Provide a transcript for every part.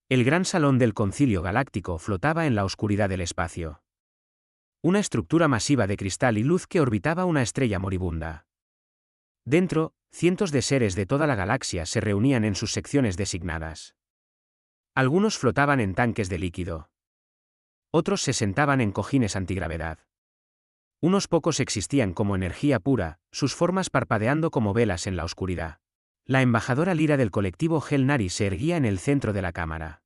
El gran salón del Concilio Galáctico flotaba en la oscuridad del espacio. Una estructura masiva de cristal y luz que orbitaba una estrella moribunda. Dentro, cientos de seres de toda la galaxia se reunían en sus secciones designadas. Algunos flotaban en tanques de líquido. Otros se sentaban en cojines antigravedad. Unos pocos existían como energía pura, sus formas parpadeando como velas en la oscuridad. La embajadora Lyra del colectivo Hel-Nari se erguía en el centro de la cámara.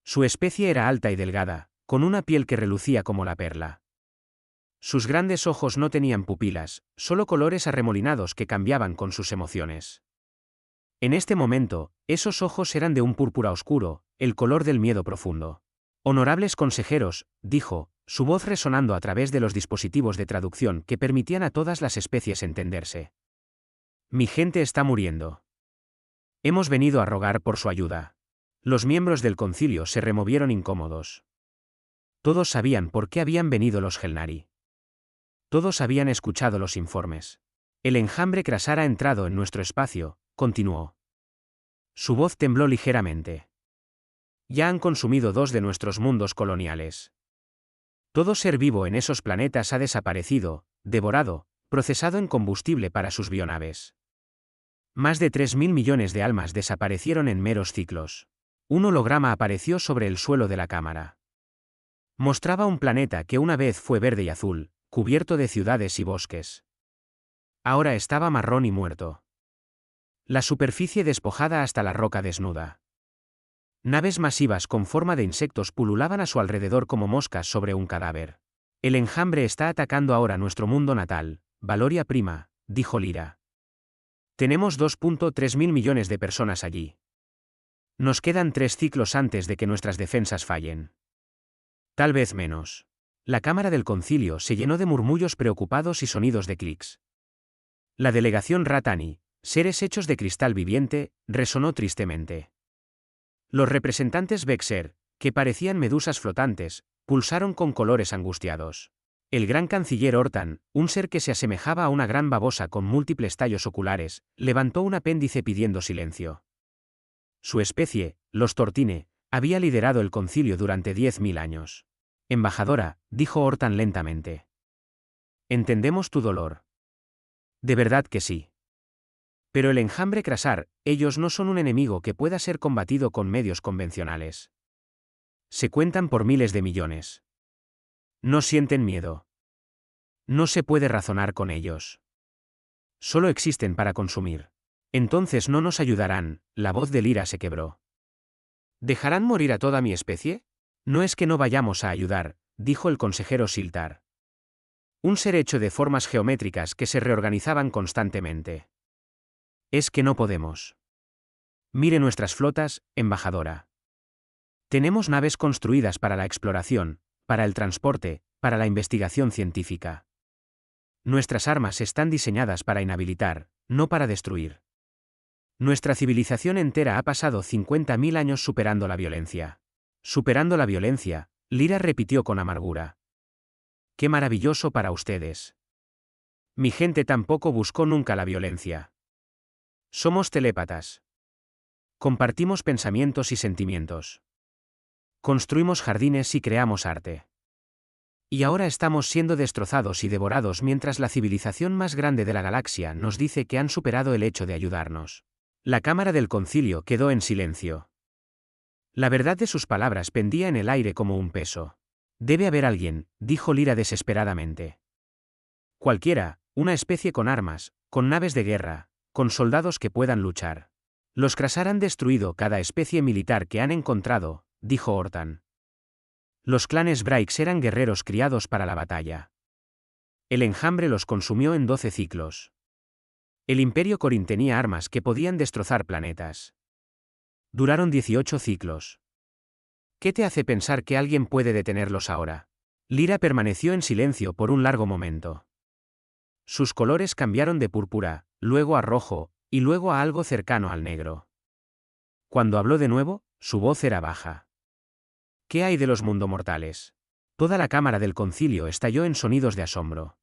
Su especie era alta y delgada, con una piel que relucía como la perla. Sus grandes ojos no tenían pupilas, solo colores arremolinados que cambiaban con sus emociones. En este momento, esos ojos eran de un púrpura oscuro, el color del miedo profundo. Honorables consejeros, dijo, su voz resonando a través de los dispositivos de traducción que permitían a todas las especies entenderse. Mi gente está muriendo. Hemos venido a rogar por su ayuda. Los miembros del concilio se removieron incómodos. Todos sabían por qué habían venido los Hel-Nari. Todos habían escuchado los informes. El enjambre Krasar ha entrado en nuestro espacio, continuó. Su voz tembló ligeramente. Ya han consumido 2 de nuestros mundos coloniales. Todo ser vivo en esos planetas ha desaparecido, devorado, procesado en combustible para sus bionaves. Más de 3.000 millones de almas desaparecieron en meros ciclos. Un holograma apareció sobre el suelo de la cámara. Mostraba un planeta que una vez fue verde y azul, cubierto de ciudades y bosques. Ahora estaba marrón y muerto. La superficie despojada hasta la roca desnuda. Naves masivas con forma de insectos pululaban a su alrededor como moscas sobre un cadáver. El enjambre está atacando ahora nuestro mundo natal, Valoria Prima, dijo Lyra. Tenemos 2.3 mil millones de personas allí. Nos quedan 3 ciclos antes de que nuestras defensas fallen. Tal vez menos. La cámara del concilio se llenó de murmullos preocupados y sonidos de clics. La delegación Ratani, seres hechos de cristal viviente, resonó tristemente. Los representantes Vexer, que parecían medusas flotantes, pulsaron con colores angustiados. El gran canciller Hortan, un ser que se asemejaba a una gran babosa con múltiples tallos oculares, levantó un apéndice pidiendo silencio. Su especie, los Tortine, había liderado el concilio durante 10.000 años. Embajadora, dijo Hortan lentamente. Entendemos tu dolor. De verdad que sí. Pero el enjambre Krasar, ellos no son un enemigo que pueda ser combatido con medios convencionales. Se cuentan por miles de millones. No sienten miedo. No se puede razonar con ellos. Solo existen para consumir. Entonces no nos ayudarán, la voz de Lyra se quebró. ¿Dejarán morir a toda mi especie? No es que no vayamos a ayudar, dijo el consejero Siltar. Un ser hecho de formas geométricas que se reorganizaban constantemente. Es que no podemos. Mire nuestras flotas, embajadora. Tenemos naves construidas para la exploración, para el transporte, para la investigación científica. Nuestras armas están diseñadas para inhabilitar, no para destruir. Nuestra civilización entera ha pasado 50.000 años superando la violencia. Superando la violencia, Lyra repitió con amargura. Qué maravilloso para ustedes. Mi gente tampoco buscó nunca la violencia. Somos telépatas. Compartimos pensamientos y sentimientos. Construimos jardines y creamos arte. Y ahora estamos siendo destrozados y devorados mientras la civilización más grande de la galaxia nos dice que han superado el hecho de ayudarnos. La cámara del concilio quedó en silencio. La verdad de sus palabras pendía en el aire como un peso. Debe haber alguien, dijo Lyra desesperadamente. Cualquiera, una especie con armas, con naves de guerra, con soldados que puedan luchar. Los Krasar han destruido cada especie militar que han encontrado, dijo Hortan. Los clanes Braix eran guerreros criados para la batalla. El enjambre los consumió en 12 ciclos. El Imperio Corin tenía armas que podían destrozar planetas. Duraron 18 ciclos. ¿Qué te hace pensar que alguien puede detenerlos ahora? Lyra permaneció en silencio por un largo momento. Sus colores cambiaron de púrpura, luego a rojo, y luego a algo cercano al negro. Cuando habló de nuevo, su voz era baja. ¿Qué hay de los mundomortales? Toda la cámara del concilio estalló en sonidos de asombro.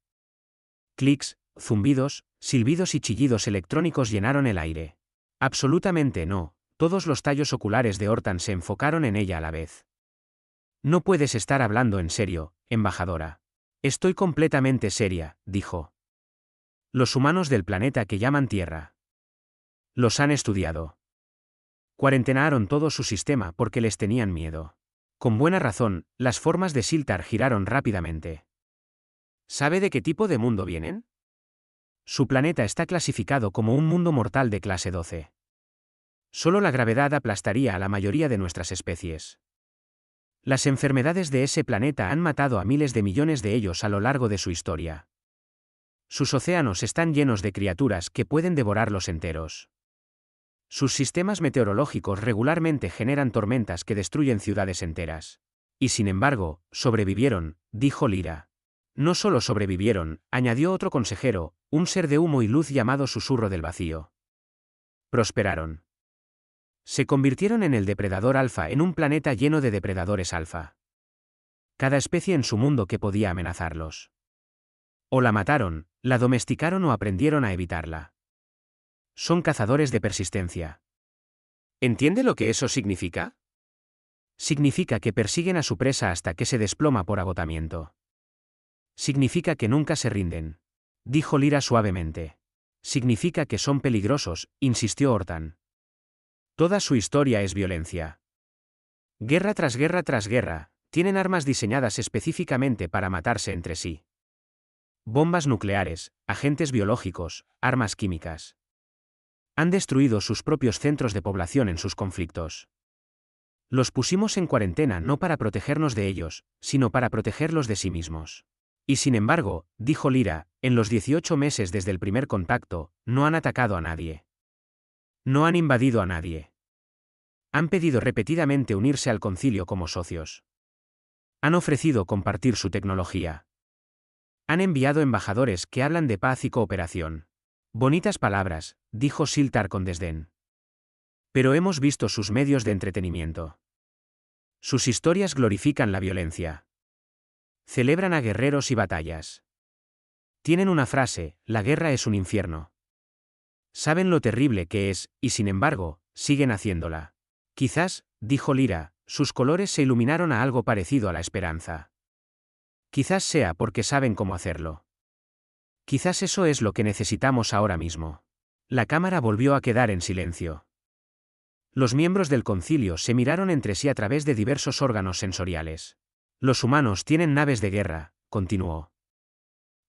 Clics, zumbidos, silbidos y chillidos electrónicos llenaron el aire. Absolutamente no, todos los tallos oculares de Hortan se enfocaron en ella a la vez. No puedes estar hablando en serio, embajadora. Estoy completamente seria, dijo. Los humanos del planeta que llaman Tierra. Los han estudiado. Cuarentenaron todo su sistema porque les tenían miedo. Con buena razón, las formas de Siltar giraron rápidamente. ¿Sabe de qué tipo de mundo vienen? Su planeta está clasificado como un mundo mortal de clase 12. Solo la gravedad aplastaría a la mayoría de nuestras especies. Las enfermedades de ese planeta han matado a miles de millones de ellos a lo largo de su historia. Sus océanos están llenos de criaturas que pueden devorarlos enteros. Sus sistemas meteorológicos regularmente generan tormentas que destruyen ciudades enteras. Y sin embargo, sobrevivieron, dijo Lyra. No solo sobrevivieron, añadió otro consejero, un ser de humo y luz llamado Susurro del Vacío. Prosperaron. Se convirtieron en el depredador alfa en un planeta lleno de depredadores alfa. Cada especie en su mundo que podía amenazarlos. O la mataron, la domesticaron o aprendieron a evitarla. Son cazadores de persistencia. ¿Entiende lo que eso significa? Significa que persiguen a su presa hasta que se desploma por agotamiento. Significa que nunca se rinden. Dijo Lyra suavemente. Significa que son peligrosos, insistió Hortan. Toda su historia es violencia. Guerra tras guerra tras guerra, tienen armas diseñadas específicamente para matarse entre sí. Bombas nucleares, agentes biológicos, armas químicas. Han destruido sus propios centros de población en sus conflictos. Los pusimos en cuarentena no para protegernos de ellos, sino para protegerlos de sí mismos. Y sin embargo, dijo Lyra, en los 18 meses desde el primer contacto, no han atacado a nadie. No han invadido a nadie. Han pedido repetidamente unirse al concilio como socios. Han ofrecido compartir su tecnología. Han enviado embajadores que hablan de paz y cooperación. Bonitas palabras, dijo Siltar con desdén. Pero hemos visto sus medios de entretenimiento. Sus historias glorifican la violencia. Celebran a guerreros y batallas. Tienen una frase, la guerra es un infierno. Saben lo terrible que es, y sin embargo, siguen haciéndola. Quizás, dijo Lyra, sus colores se iluminaron a algo parecido a la esperanza. Quizás sea porque saben cómo hacerlo. Quizás eso es lo que necesitamos ahora mismo. La cámara volvió a quedar en silencio. Los miembros del concilio se miraron entre sí a través de diversos órganos sensoriales. Los humanos tienen naves de guerra, continuó.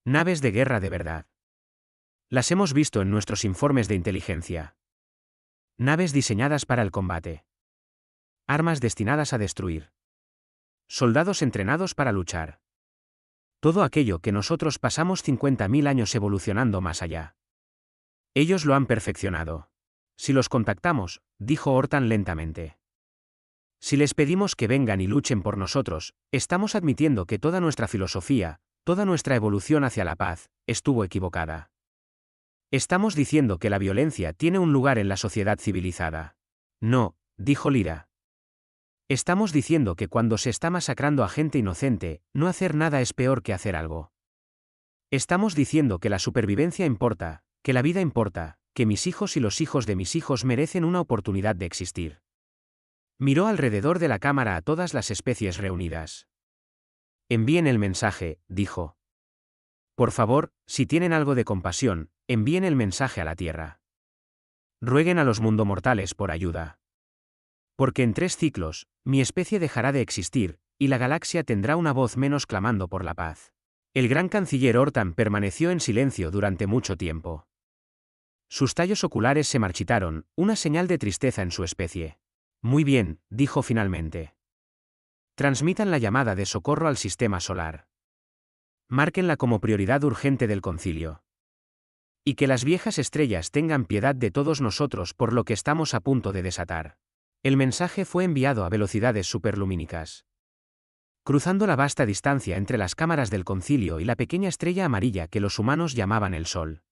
Naves de guerra de verdad. Las hemos visto en nuestros informes de inteligencia. Naves diseñadas para el combate. Armas destinadas a destruir. Soldados entrenados para luchar. Todo aquello que nosotros pasamos 50.000 años evolucionando más allá. Ellos lo han perfeccionado. Si los contactamos, dijo Hortan lentamente. Si les pedimos que vengan y luchen por nosotros, estamos admitiendo que toda nuestra filosofía, toda nuestra evolución hacia la paz, estuvo equivocada. Estamos diciendo que la violencia tiene un lugar en la sociedad civilizada. No, dijo Lyra. Estamos diciendo que cuando se está masacrando a gente inocente, no hacer nada es peor que hacer algo. Estamos diciendo que la supervivencia importa, que la vida importa, que mis hijos y los hijos de mis hijos merecen una oportunidad de existir. Miró alrededor de la cámara a todas las especies reunidas. Envíen el mensaje, dijo. Por favor, si tienen algo de compasión, envíen el mensaje a la Tierra. Rueguen a los mundomortales por ayuda. Porque en 3 ciclos, mi especie dejará de existir, y la galaxia tendrá una voz menos clamando por la paz. El gran canciller Hortan permaneció en silencio durante mucho tiempo. Sus tallos oculares se marchitaron, una señal de tristeza en su especie. Muy bien, dijo finalmente. Transmitan la llamada de socorro al sistema solar. Márquenla como prioridad urgente del concilio. Y que las viejas estrellas tengan piedad de todos nosotros por lo que estamos a punto de desatar. El mensaje fue enviado a velocidades superlumínicas. Cruzando la vasta distancia entre las cámaras del concilio y la pequeña estrella amarilla que los humanos llamaban el Sol.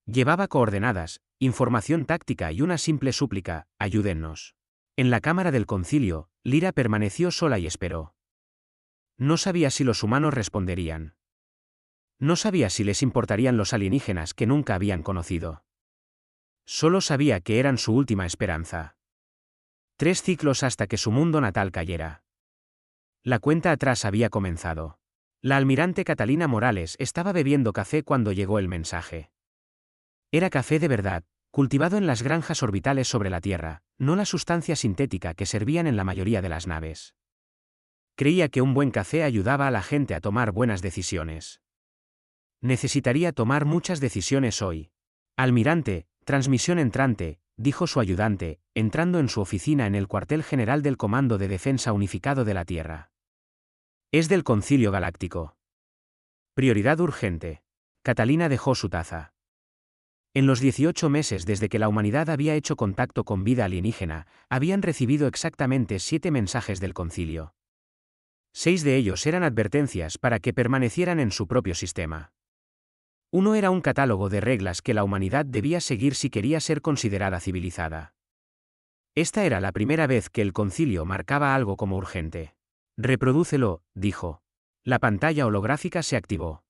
Llevaba coordenadas, información táctica y una simple súplica, ayúdennos. En la cámara del concilio, Lyra permaneció sola y esperó. No sabía si los humanos responderían. No sabía si les importarían los alienígenas que nunca habían conocido. Solo sabía que eran su última esperanza. 3 ciclos hasta que su mundo natal cayera. La cuenta atrás había comenzado. La almirante Catalina Morales estaba bebiendo café cuando llegó el mensaje. Era café de verdad, cultivado en las granjas orbitales sobre la Tierra, no la sustancia sintética que servían en la mayoría de las naves. Creía que un buen café ayudaba a la gente a tomar buenas decisiones. Necesitaría tomar muchas decisiones hoy. Almirante, transmisión entrante, dijo su ayudante, entrando en su oficina en el cuartel general del Comando de Defensa Unificado de la Tierra. Es del Concilio Galáctico. Prioridad urgente. Catalina dejó su taza. En los 18 meses desde que la humanidad había hecho contacto con vida alienígena, habían recibido exactamente 7 mensajes del concilio. 6 de ellos eran advertencias para que permanecieran en su propio sistema. Uno era un catálogo de reglas que la humanidad debía seguir si quería ser considerada civilizada. Esta era la primera vez que el concilio marcaba algo como urgente. Reprodúcelo, dijo. La pantalla holográfica se activó.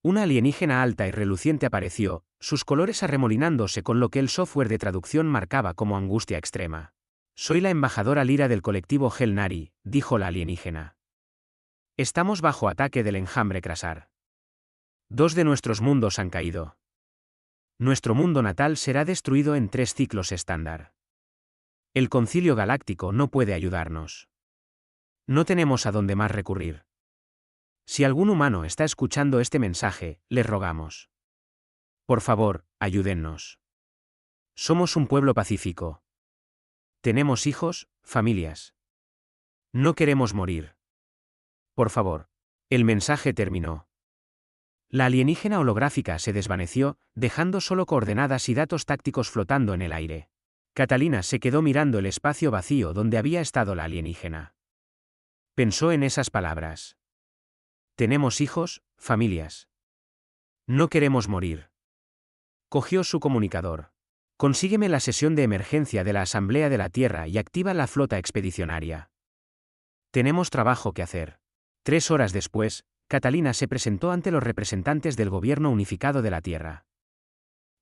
Una alienígena alta y reluciente apareció, sus colores arremolinándose con lo que el software de traducción marcaba como angustia extrema. Soy la embajadora Lyra del colectivo Hel-Nari, dijo la alienígena. Estamos bajo ataque del enjambre Krasar. 2 de nuestros mundos han caído. Nuestro mundo natal será destruido en 3 ciclos estándar. El Concilio Galáctico no puede ayudarnos. No tenemos a dónde más recurrir. Si algún humano está escuchando este mensaje, les rogamos. Por favor, ayúdennos. Somos un pueblo pacífico. Tenemos hijos, familias. No queremos morir. Por favor. El mensaje terminó. La alienígena holográfica se desvaneció, dejando solo coordenadas y datos tácticos flotando en el aire. Catalina se quedó mirando el espacio vacío donde había estado la alienígena. Pensó en esas palabras. Tenemos hijos, familias. No queremos morir. Cogió su comunicador. Consígueme la sesión de emergencia de la Asamblea de la Tierra y activa la flota expedicionaria. Tenemos trabajo que hacer. 3 horas después, Catalina se presentó ante los representantes del Gobierno Unificado de la Tierra.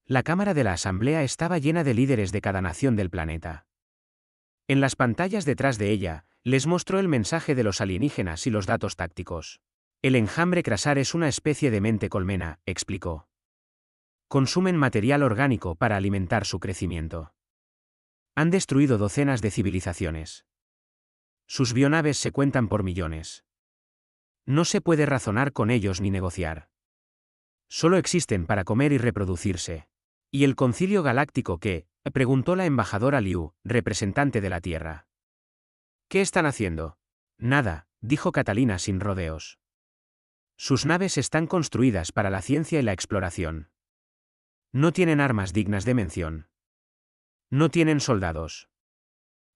La cámara de la Asamblea estaba llena de líderes de cada nación del planeta. En las pantallas detrás de ella, les mostró el mensaje de los alienígenas y los datos tácticos. El enjambre Krasar es una especie de mente colmena, explicó. Consumen material orgánico para alimentar su crecimiento. Han destruido docenas de civilizaciones. Sus bionaves se cuentan por millones. No se puede razonar con ellos ni negociar. Solo existen para comer y reproducirse. ¿Y el Concilio Galáctico qué?, preguntó la embajadora Liu, representante de la Tierra. ¿Qué están haciendo? Nada, dijo Catalina sin rodeos. Sus naves están construidas para la ciencia y la exploración. No tienen armas dignas de mención. No tienen soldados.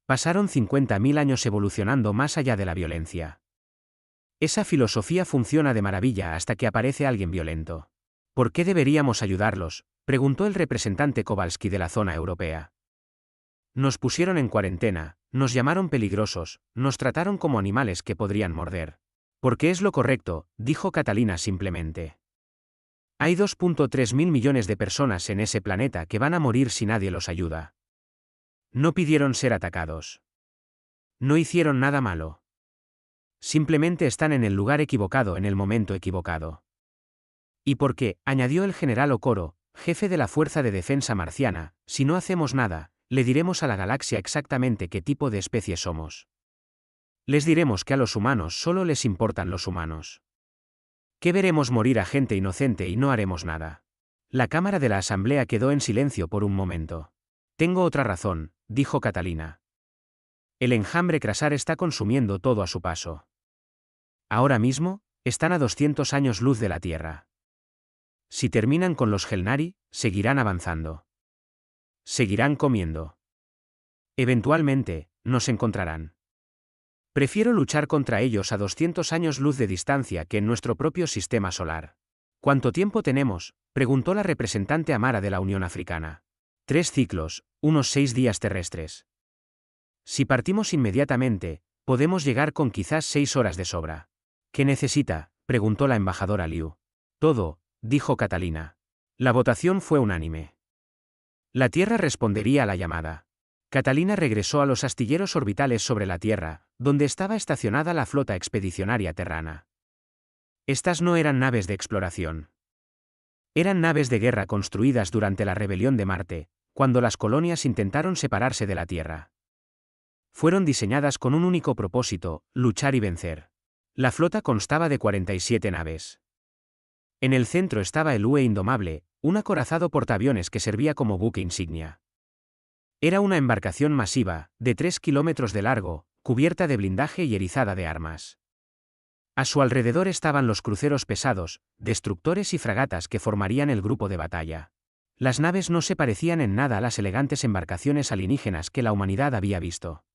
Pasaron 50.000 años evolucionando más allá de la violencia. Esa filosofía funciona de maravilla hasta que aparece alguien violento. ¿Por qué deberíamos ayudarlos?, preguntó el representante Kowalski de la zona europea. Nos pusieron en cuarentena, nos llamaron peligrosos, nos trataron como animales que podrían morder. Porque es lo correcto, dijo Catalina simplemente. Hay 2.3 mil millones de personas en ese planeta que van a morir si nadie los ayuda. No pidieron ser atacados. No hicieron nada malo. Simplemente están en el lugar equivocado en el momento equivocado. Y porque, añadió el general Okoro, jefe de la Fuerza de Defensa Marciana, si no hacemos nada, le diremos a la galaxia exactamente qué tipo de especie somos. Les diremos que a los humanos solo les importan los humanos. Que veremos morir a gente inocente y no haremos nada. La cámara de la Asamblea quedó en silencio por un momento. Tengo otra razón, dijo Catalina. El enjambre Krasar está consumiendo todo a su paso. Ahora mismo, están a 200 años luz de la Tierra. Si terminan con los Hel-Nari, seguirán avanzando. Seguirán comiendo. Eventualmente, nos encontrarán. Prefiero luchar contra ellos a 200 años luz de distancia que en nuestro propio sistema solar. ¿Cuánto tiempo tenemos?, preguntó la representante Amara de la Unión Africana. 3 ciclos, unos 6 días terrestres. Si partimos inmediatamente, podemos llegar con quizás 6 horas de sobra. ¿Qué necesita?, preguntó la embajadora Liu. Todo, dijo Catalina. La votación fue unánime. La Tierra respondería a la llamada. Catalina regresó a los astilleros orbitales sobre la Tierra, donde estaba estacionada la flota expedicionaria terrana. Estas no eran naves de exploración. Eran naves de guerra construidas durante la rebelión de Marte, cuando las colonias intentaron separarse de la Tierra. Fueron diseñadas con un único propósito: luchar y vencer. La flota constaba de 47 naves. En el centro estaba el UE Indomable, un acorazado portaaviones que servía como buque insignia. Era una embarcación masiva, de 3 kilómetros de largo, cubierta de blindaje y erizada de armas. A su alrededor estaban los cruceros pesados, destructores y fragatas que formarían el grupo de batalla. Las naves no se parecían en nada a las elegantes embarcaciones alienígenas que la humanidad había visto.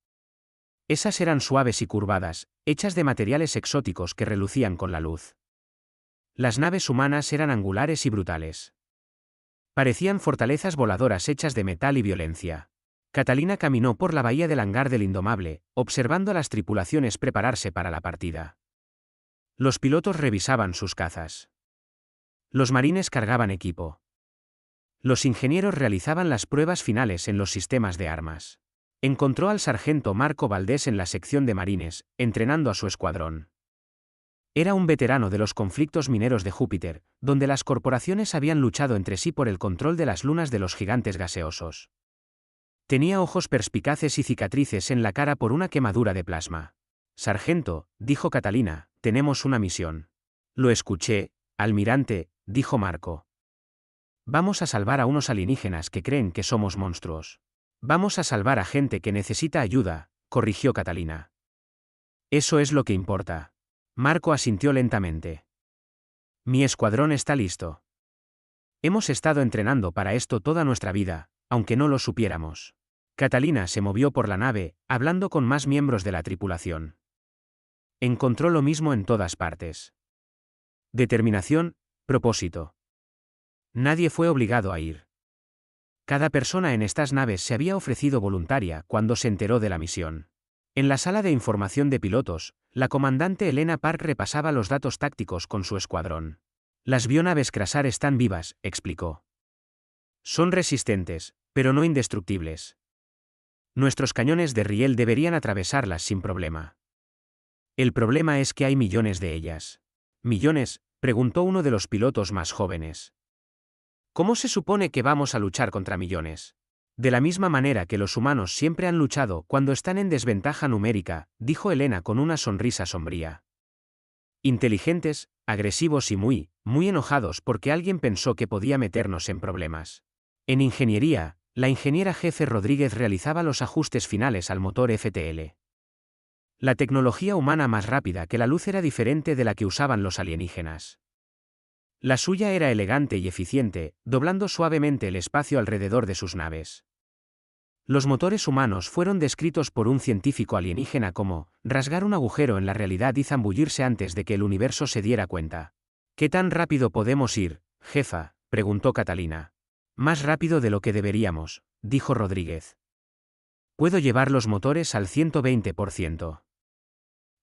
Esas eran suaves y curvadas, hechas de materiales exóticos que relucían con la luz. Las naves humanas eran angulares y brutales. Parecían fortalezas voladoras hechas de metal y violencia. Catalina caminó por la bahía del hangar del Indomable, observando a las tripulaciones prepararse para la partida. Los pilotos revisaban sus cazas. Los marines cargaban equipo. Los ingenieros realizaban las pruebas finales en los sistemas de armas. Encontró al sargento Marco Valdés en la sección de marines, entrenando a su escuadrón. Era un veterano de los conflictos mineros de Júpiter, donde las corporaciones habían luchado entre sí por el control de las lunas de los gigantes gaseosos. Tenía ojos perspicaces y cicatrices en la cara por una quemadura de plasma. «Sargento», dijo Catalina, «tenemos una misión». «Lo escuché, almirante», dijo Marco. «Vamos a salvar a unos alienígenas que creen que somos monstruos». «Vamos a salvar a gente que necesita ayuda», corrigió Catalina. «Eso es lo que importa». Marco asintió lentamente. «Mi escuadrón está listo. Hemos estado entrenando para esto toda nuestra vida, aunque no lo supiéramos». Catalina se movió por la nave, hablando con más miembros de la tripulación. Encontró lo mismo en todas partes. Determinación, propósito. Nadie fue obligado a ir. Cada persona en estas naves se había ofrecido voluntaria cuando se enteró de la misión. En la sala de información de pilotos, la comandante Elena Park repasaba los datos tácticos con su escuadrón. «Las bionaves Krasar están vivas», explicó. «Son resistentes, pero no indestructibles. Nuestros cañones de riel deberían atravesarlas sin problema. El problema es que hay millones de ellas». «¿Millones?», preguntó uno de los pilotos más jóvenes. «¿Cómo se supone que vamos a luchar contra millones?» «De la misma manera que los humanos siempre han luchado cuando están en desventaja numérica», dijo Elena con una sonrisa sombría. «Inteligentes, agresivos y muy enojados porque alguien pensó que podía meternos en problemas». En ingeniería, la ingeniera jefe Rodríguez realizaba los ajustes finales al motor FTL. La tecnología humana más rápida que la luz era diferente de la que usaban los alienígenas. La suya era elegante y eficiente, doblando suavemente el espacio alrededor de sus naves. Los motores humanos fueron descritos por un científico alienígena como rasgar un agujero en la realidad y zambullirse antes de que el universo se diera cuenta. «¿Qué tan rápido podemos ir, jefa?», preguntó Catalina. «Más rápido de lo que deberíamos», dijo Rodríguez. «Puedo llevar los motores al 120%.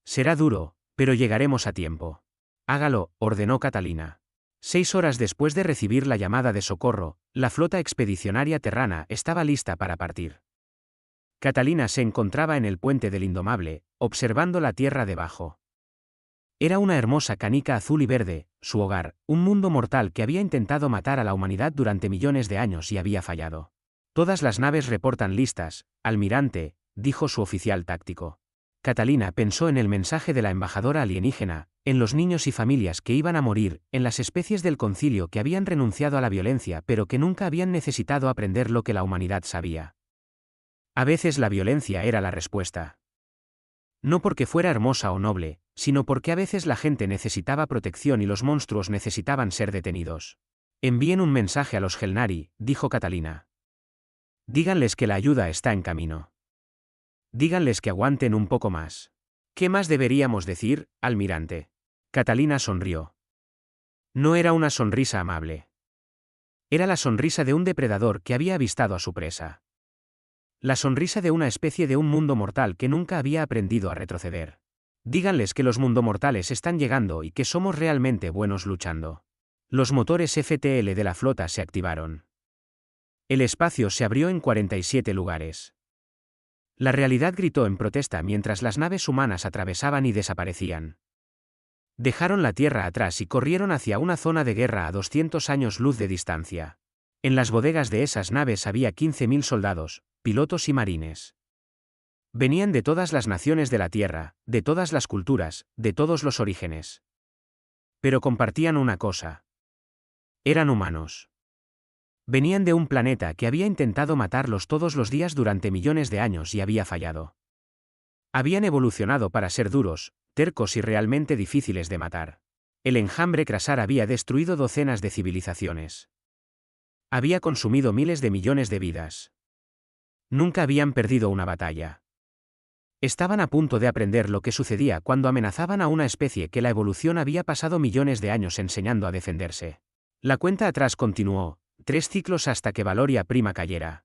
Será duro, pero llegaremos a tiempo». «Hágalo», ordenó Catalina. 6 horas después de recibir la llamada de socorro, la flota expedicionaria terrana estaba lista para partir. Catalina se encontraba en el puente del Indomable, observando la tierra debajo. Era una hermosa canica azul y verde, su hogar, un mundo mortal que había intentado matar a la humanidad durante millones de años y había fallado. «Todas las naves reportan listas, almirante», dijo su oficial táctico. Catalina pensó en el mensaje de la embajadora alienígena, en los niños y familias que iban a morir, en las especies del concilio que habían renunciado a la violencia pero que nunca habían necesitado aprender lo que la humanidad sabía. A veces la violencia era la respuesta. No porque fuera hermosa o noble, sino porque a veces la gente necesitaba protección y los monstruos necesitaban ser detenidos. «Envíen un mensaje a los Gelnari», dijo Catalina. «Díganles que la ayuda está en camino. Díganles que aguanten un poco más». «¿Qué más deberíamos decir, almirante?». Catalina sonrió. No era una sonrisa amable. Era la sonrisa de un depredador que había avistado a su presa. La sonrisa de una especie de un mundo mortal que nunca había aprendido a retroceder. «Díganles que los mundomortales están llegando y que somos realmente buenos luchando». Los motores FTL de la flota se activaron. El espacio se abrió en 47 lugares. La realidad gritó en protesta mientras las naves humanas atravesaban y desaparecían. Dejaron la Tierra atrás y corrieron hacia una zona de guerra a 200 años luz de distancia. En las bodegas de esas naves había 15.000 soldados, pilotos y marines. Venían de todas las naciones de la Tierra, de todas las culturas, de todos los orígenes. Pero compartían una cosa. Eran humanos. Venían de un planeta que había intentado matarlos todos los días durante millones de años y había fallado. Habían evolucionado para ser duros, tercos y realmente difíciles de matar. El enjambre Krasar había destruido docenas de civilizaciones. Había consumido miles de millones de vidas. Nunca habían perdido una batalla. Estaban a punto de aprender lo que sucedía cuando amenazaban a una especie que la evolución había pasado millones de años enseñando a defenderse. La cuenta atrás continuó, 3 ciclos hasta que Valoria Prima cayera.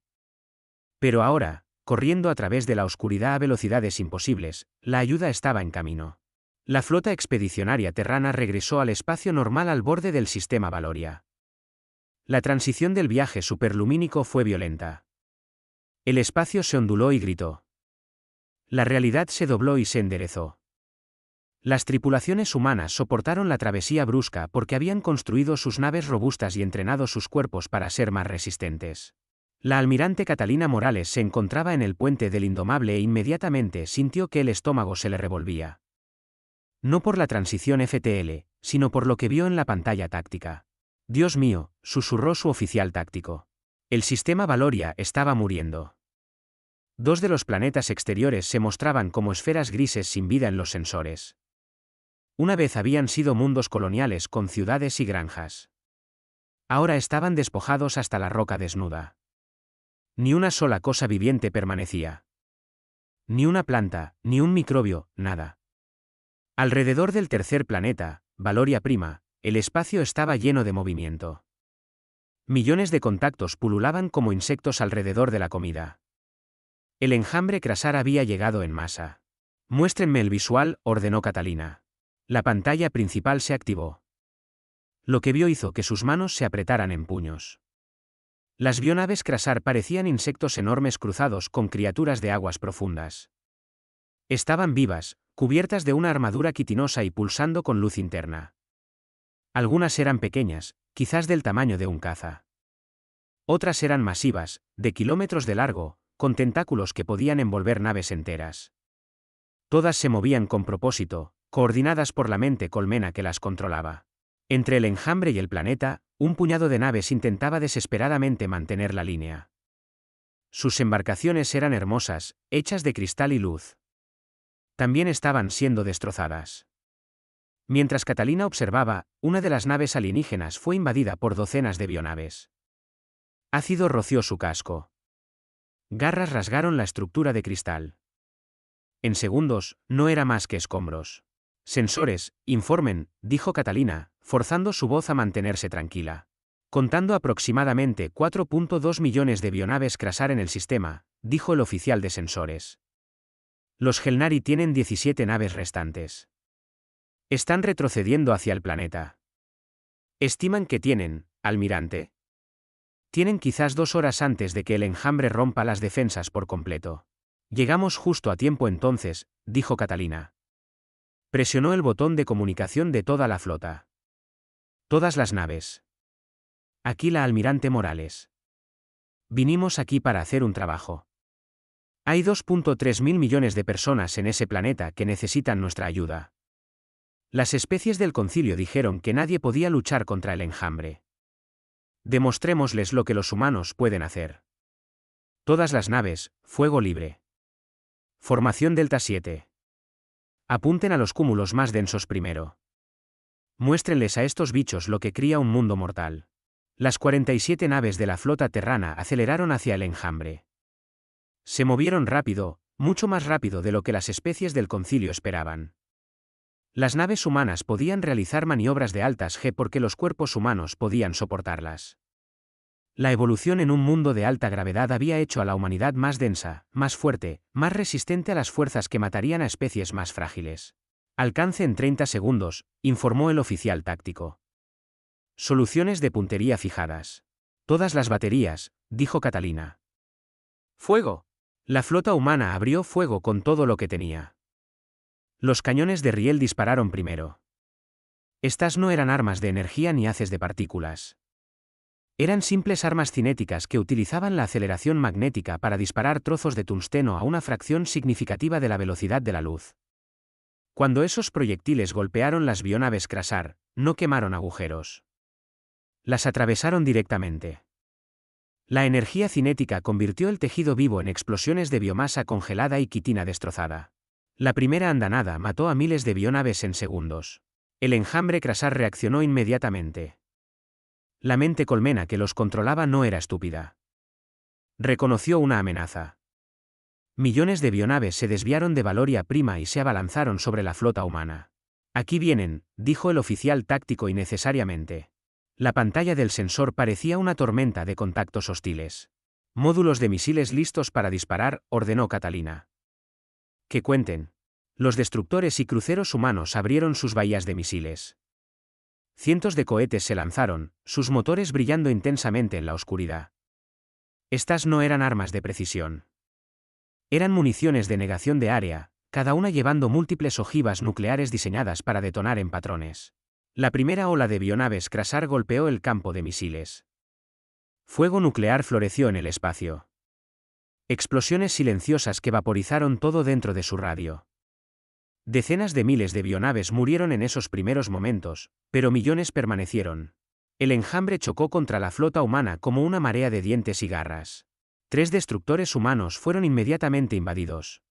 Pero ahora, corriendo a través de la oscuridad a velocidades imposibles, la ayuda estaba en camino. La flota expedicionaria terrana regresó al espacio normal al borde del sistema Valoria. La transición del viaje superlumínico fue violenta. El espacio se onduló y gritó. La realidad se dobló y se enderezó. Las tripulaciones humanas soportaron la travesía brusca porque habían construido sus naves robustas y entrenado sus cuerpos para ser más resistentes. La almirante Catalina Morales se encontraba en el puente del Indomable e inmediatamente sintió que el estómago se le revolvía. No por la transición FTL, sino por lo que vio en la pantalla táctica. Dios mío, susurró su oficial táctico. El sistema Valoria estaba muriendo. 2 de los planetas exteriores se mostraban como esferas grises sin vida en los sensores. Una vez habían sido mundos coloniales con ciudades y granjas. Ahora estaban despojados hasta la roca desnuda. Ni una sola cosa viviente permanecía. Ni una planta, ni un microbio, nada. Alrededor del tercer planeta, Valoria Prima, el espacio estaba lleno de movimiento. Millones de contactos pululaban como insectos alrededor de la comida. El enjambre Krasar había llegado en masa. Muéstrenme el visual, ordenó Catalina. La pantalla principal se activó. Lo que vio hizo que sus manos se apretaran en puños. Las bionaves Krasar parecían insectos enormes cruzados con criaturas de aguas profundas. Estaban vivas, cubiertas de una armadura quitinosa y pulsando con luz interna. Algunas eran pequeñas, quizás del tamaño de un caza. Otras eran masivas, de kilómetros de largo, con tentáculos que podían envolver naves enteras. Todas se movían con propósito, coordinadas por la mente colmena que las controlaba. Entre el enjambre y el planeta, un puñado de naves intentaba desesperadamente mantener la línea. Sus embarcaciones eran hermosas, hechas de cristal y luz. También estaban siendo destrozadas. Mientras Catalina observaba, una de las naves alienígenas fue invadida por docenas de bionaves. Ácido roció su casco. Garras rasgaron la estructura de cristal. En segundos, no era más que escombros. Sensores, informen, dijo Catalina, forzando su voz a mantenerse tranquila. Contando aproximadamente 4.2 millones de bionaves Krasar en el sistema, dijo el oficial de sensores. Los Gelnari tienen 17 naves restantes. Están retrocediendo hacia el planeta. Estiman que tienen, almirante. Tienen quizás 2 horas antes de que el enjambre rompa las defensas por completo. Llegamos justo a tiempo entonces, dijo Catalina. Presionó el botón de comunicación de toda la flota. Todas las naves. Aquí la almirante Morales. Vinimos aquí para hacer un trabajo. Hay 2.3 mil millones de personas en ese planeta que necesitan nuestra ayuda. Las especies del concilio dijeron que nadie podía luchar contra el enjambre. Demostrémosles lo que los humanos pueden hacer. Todas las naves, fuego libre. Formación Delta 7. Apunten a los cúmulos más densos primero. Muéstrenles a estos bichos lo que cría un mundo mortal. Las 47 naves de la flota terrana aceleraron hacia el enjambre. Se movieron rápido, mucho más rápido de lo que las especies del concilio esperaban. Las naves humanas podían realizar maniobras de altas G porque los cuerpos humanos podían soportarlas. La evolución en un mundo de alta gravedad había hecho a la humanidad más densa, más fuerte, más resistente a las fuerzas que matarían a especies más frágiles. Alcance en 30 segundos, informó el oficial táctico. Soluciones de puntería fijadas. Todas las baterías, dijo Catalina. Fuego. La flota humana abrió fuego con todo lo que tenía. Los cañones de riel dispararon primero. Estas no eran armas de energía ni haces de partículas. Eran simples armas cinéticas que utilizaban la aceleración magnética para disparar trozos de tungsteno a una fracción significativa de la velocidad de la luz. Cuando esos proyectiles golpearon las bionaves Krasar, no quemaron agujeros. Las atravesaron directamente. La energía cinética convirtió el tejido vivo en explosiones de biomasa congelada y quitina destrozada. La primera andanada mató a miles de bionaves en segundos. El enjambre Krasar reaccionó inmediatamente. La mente colmena que los controlaba no era estúpida. Reconoció una amenaza. Millones de bionaves se desviaron de Valoria Prima y se abalanzaron sobre la flota humana. Aquí vienen, dijo el oficial táctico innecesariamente. La pantalla del sensor parecía una tormenta de contactos hostiles. Módulos de misiles listos para disparar, ordenó Catalina. Que cuenten. Los destructores y cruceros humanos abrieron sus bahías de misiles. Cientos de cohetes se lanzaron, sus motores brillando intensamente en la oscuridad. Estas no eran armas de precisión. Eran municiones de negación de área, cada una llevando múltiples ojivas nucleares diseñadas para detonar en patrones. La primera ola de bionaves Krasar golpeó el campo de misiles. Fuego nuclear floreció en el espacio. Explosiones silenciosas que vaporizaron todo dentro de su radio. Decenas de miles de bionaves murieron en esos primeros momentos, pero millones permanecieron. El enjambre chocó contra la flota humana como una marea de dientes y garras. 3 destructores humanos fueron inmediatamente invadidos.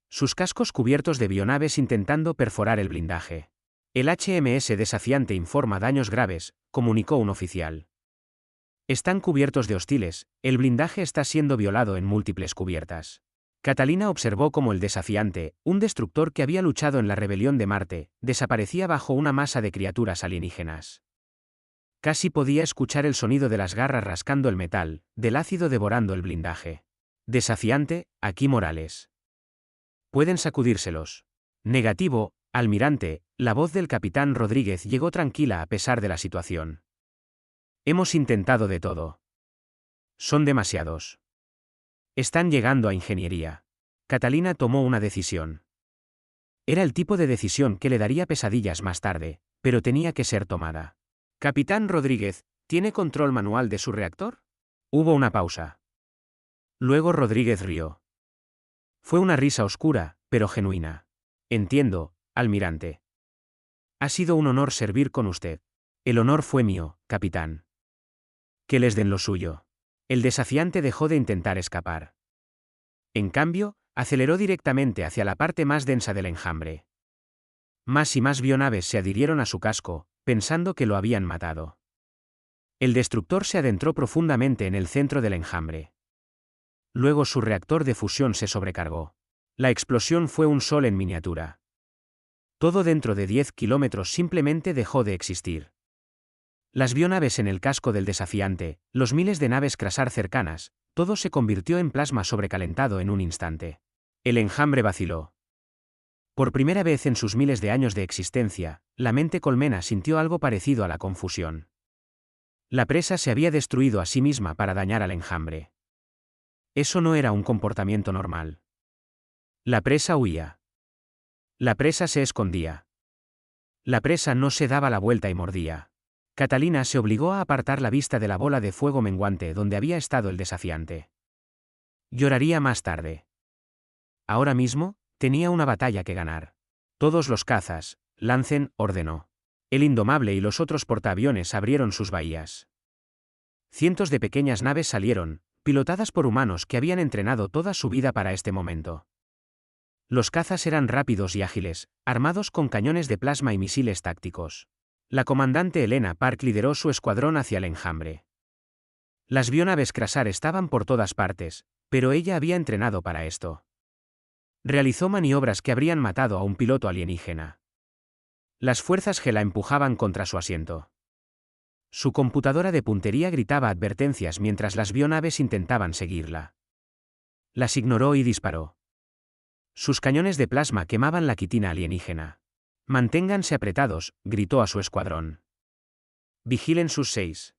Sus cascos cubiertos de bionaves intentando perforar el blindaje. El HMS desafiante informa daños graves, comunicó un oficial. Están cubiertos de hostiles, el blindaje está siendo violado en múltiples cubiertas. Catalina observó cómo el desafiante, un destructor que había luchado en la rebelión de Marte, desaparecía bajo una masa de criaturas alienígenas. Casi podía escuchar el sonido de las garras rascando el metal, del ácido devorando el blindaje. Desafiante, aquí Morales. Pueden sacudírselos. Negativo, almirante, la voz del capitán Rodríguez llegó tranquila a pesar de la situación. Hemos intentado de todo. Son demasiados. Están llegando a ingeniería. Catalina tomó una decisión. Era el tipo de decisión que le daría pesadillas más tarde, pero tenía que ser tomada. Capitán Rodríguez, ¿tiene control manual de su reactor? Hubo una pausa. Luego Rodríguez rió. Fue una risa oscura, pero genuina. Entiendo, almirante. Ha sido un honor servir con usted. El honor fue mío, capitán. Que les den lo suyo. El desafiante dejó de intentar escapar. En cambio, aceleró directamente hacia la parte más densa del enjambre. Más y más bionaves se adhirieron a su casco, pensando que lo habían matado. El destructor se adentró profundamente en el centro del enjambre. Luego su reactor de fusión se sobrecargó. La explosión fue un sol en miniatura. Todo dentro de 10 kilómetros simplemente dejó de existir. Las bionaves en el casco del desafiante, los miles de naves Krasar cercanas, todo se convirtió en plasma sobrecalentado en un instante. El enjambre vaciló. Por primera vez en sus miles de años de existencia, la mente colmena sintió algo parecido a la confusión. La presa se había destruido a sí misma para dañar al enjambre. Eso no era un comportamiento normal. La presa huía. La presa se escondía. La presa no se daba la vuelta y mordía. Catalina se obligó a apartar la vista de la bola de fuego menguante donde había estado el desafiante. Lloraría más tarde. Ahora mismo, tenía una batalla que ganar. Todos los cazas, lancen, ordenó. El Indomable y los otros portaaviones abrieron sus bahías. Cientos de pequeñas naves salieron, pilotadas por humanos que habían entrenado toda su vida para este momento. Los cazas eran rápidos y ágiles, armados con cañones de plasma y misiles tácticos. La comandante Elena Park lideró su escuadrón hacia el enjambre. Las bionaves Krasar estaban por todas partes, pero ella había entrenado para esto. Realizó maniobras que habrían matado a un piloto alienígena. Las fuerzas G la empujaban contra su asiento. Su computadora de puntería gritaba advertencias mientras las bionaves intentaban seguirla. Las ignoró y disparó. Sus cañones de plasma quemaban la quitina alienígena. Manténganse apretados, gritó a su escuadrón. Vigilen sus 6.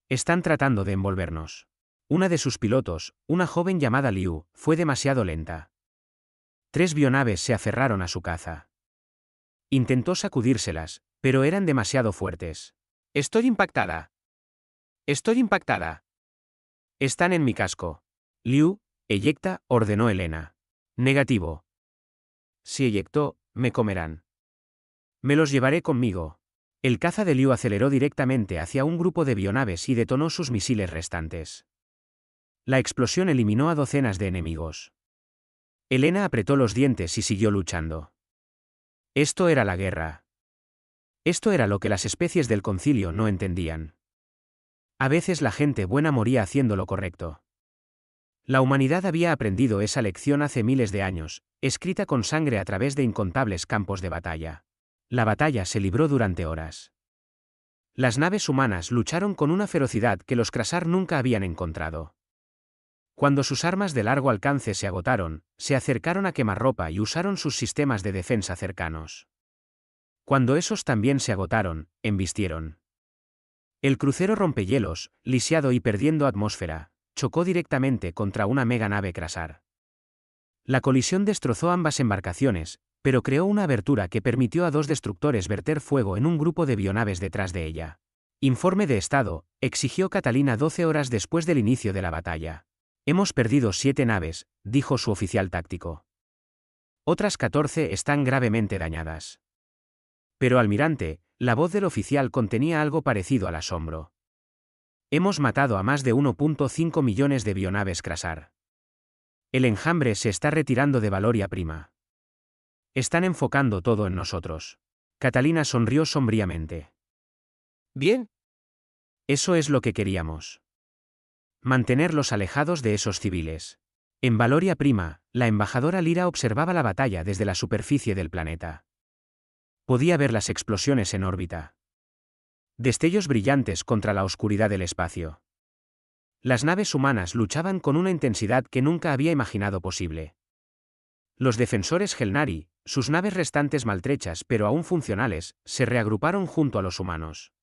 Están tratando de envolvernos. Una de sus pilotos, una joven llamada Liu, fue demasiado lenta. 3 bionaves se aferraron a su caza. Intentó sacudírselas, pero eran demasiado fuertes. Estoy impactada. Estoy impactada. Están en mi casco. Liu, eyecta, ordenó Elena. Negativo. Si eyectó, me comerán. Me los llevaré conmigo. El caza de Liu aceleró directamente hacia un grupo de bionaves y detonó sus misiles restantes. La explosión eliminó a docenas de enemigos. Elena apretó los dientes y siguió luchando. Esto era la guerra. Esto era lo que las especies del concilio no entendían. A veces la gente buena moría haciendo lo correcto. La humanidad había aprendido esa lección hace miles de años, escrita con sangre a través de incontables campos de batalla. La batalla se libró durante horas. Las naves humanas lucharon con una ferocidad que los Krasar nunca habían encontrado. Cuando sus armas de largo alcance se agotaron, se acercaron a quemarropa y usaron sus sistemas de defensa cercanos. Cuando esos también se agotaron, embistieron. El crucero rompehielos, lisiado y perdiendo atmósfera, chocó directamente contra una mega nave Krasar. La colisión destrozó ambas embarcaciones, pero creó una abertura que permitió a 2 destructores verter fuego en un grupo de bionaves detrás de ella. Informe de estado, exigió Catalina 12 horas después del inicio de la batalla. Hemos perdido 7 naves, dijo su oficial táctico. Otras 14 están gravemente dañadas. Pero almirante, la voz del oficial contenía algo parecido al asombro. Hemos matado a más de 1.5 millones de bionaves Krasar. El enjambre se está retirando de Valoria Prima. Están enfocando todo en nosotros. Catalina sonrió sombríamente. Bien. Eso es lo que queríamos. Mantenerlos alejados de esos civiles. En Valoria Prima, la embajadora Lyra observaba la batalla desde la superficie del planeta. Podía ver las explosiones en órbita. Destellos brillantes contra la oscuridad del espacio. Las naves humanas luchaban con una intensidad que nunca había imaginado posible. Los defensores Gelnari, sus naves restantes maltrechas pero aún funcionales, se reagruparon junto a los humanos.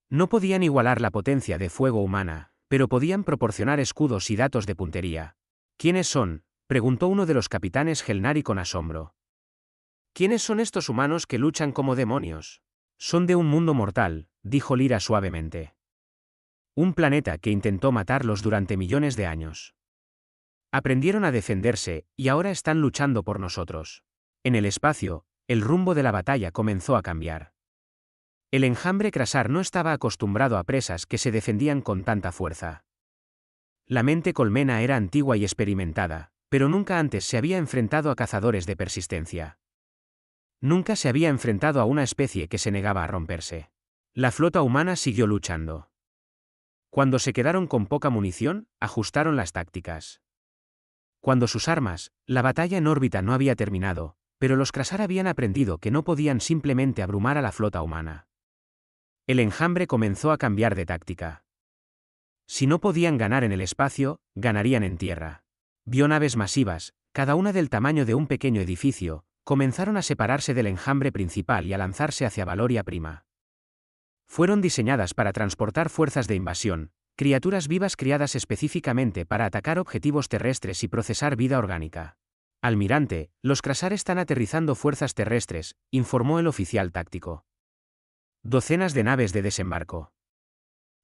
No podían igualar la potencia de fuego humana, pero podían proporcionar escudos y datos de puntería. ¿Quiénes son?, preguntó uno de los capitanes Gelnari con asombro. ¿Quiénes son estos humanos que luchan como demonios? Son de un mundo mortal, dijo Lyra suavemente. Un planeta que intentó matarlos durante millones de años. Aprendieron a defenderse, y ahora están luchando por nosotros. En el espacio, el rumbo de la batalla comenzó a cambiar. El enjambre Krasar no estaba acostumbrado a presas que se defendían con tanta fuerza. La mente colmena era antigua y experimentada, pero nunca antes se había enfrentado a cazadores de persistencia. Nunca se había enfrentado a una especie que se negaba a romperse. La flota humana siguió luchando. Cuando se quedaron con poca munición, ajustaron las tácticas. Cuando sus armas, la batalla en órbita no había terminado, pero los Krasar habían aprendido que no podían simplemente abrumar a la flota humana. El enjambre comenzó a cambiar de táctica. Si no podían ganar en el espacio, ganarían en tierra. Bionaves masivas, cada una del tamaño de un pequeño edificio, comenzaron a separarse del enjambre principal y a lanzarse hacia Valoria Prima. Fueron diseñadas para transportar fuerzas de invasión, criaturas vivas criadas específicamente para atacar objetivos terrestres y procesar vida orgánica. Almirante, los Krasar están aterrizando fuerzas terrestres, informó el oficial táctico. Docenas de naves de desembarco.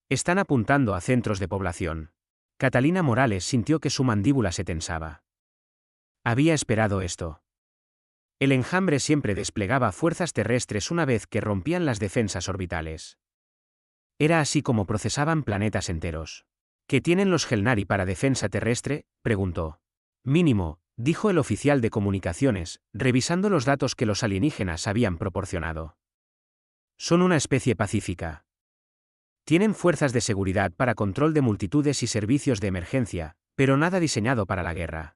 Están apuntando a centros de población. Catalina Morales sintió que su mandíbula se tensaba. Había esperado esto. El enjambre siempre desplegaba fuerzas terrestres una vez que rompían las defensas orbitales. Era así como procesaban planetas enteros. ¿Qué tienen los Gelnari para defensa terrestre?, preguntó. Mínimo, dijo el oficial de comunicaciones, revisando los datos que los alienígenas habían proporcionado. Son una especie pacífica. Tienen fuerzas de seguridad para control de multitudes y servicios de emergencia, pero nada diseñado para la guerra.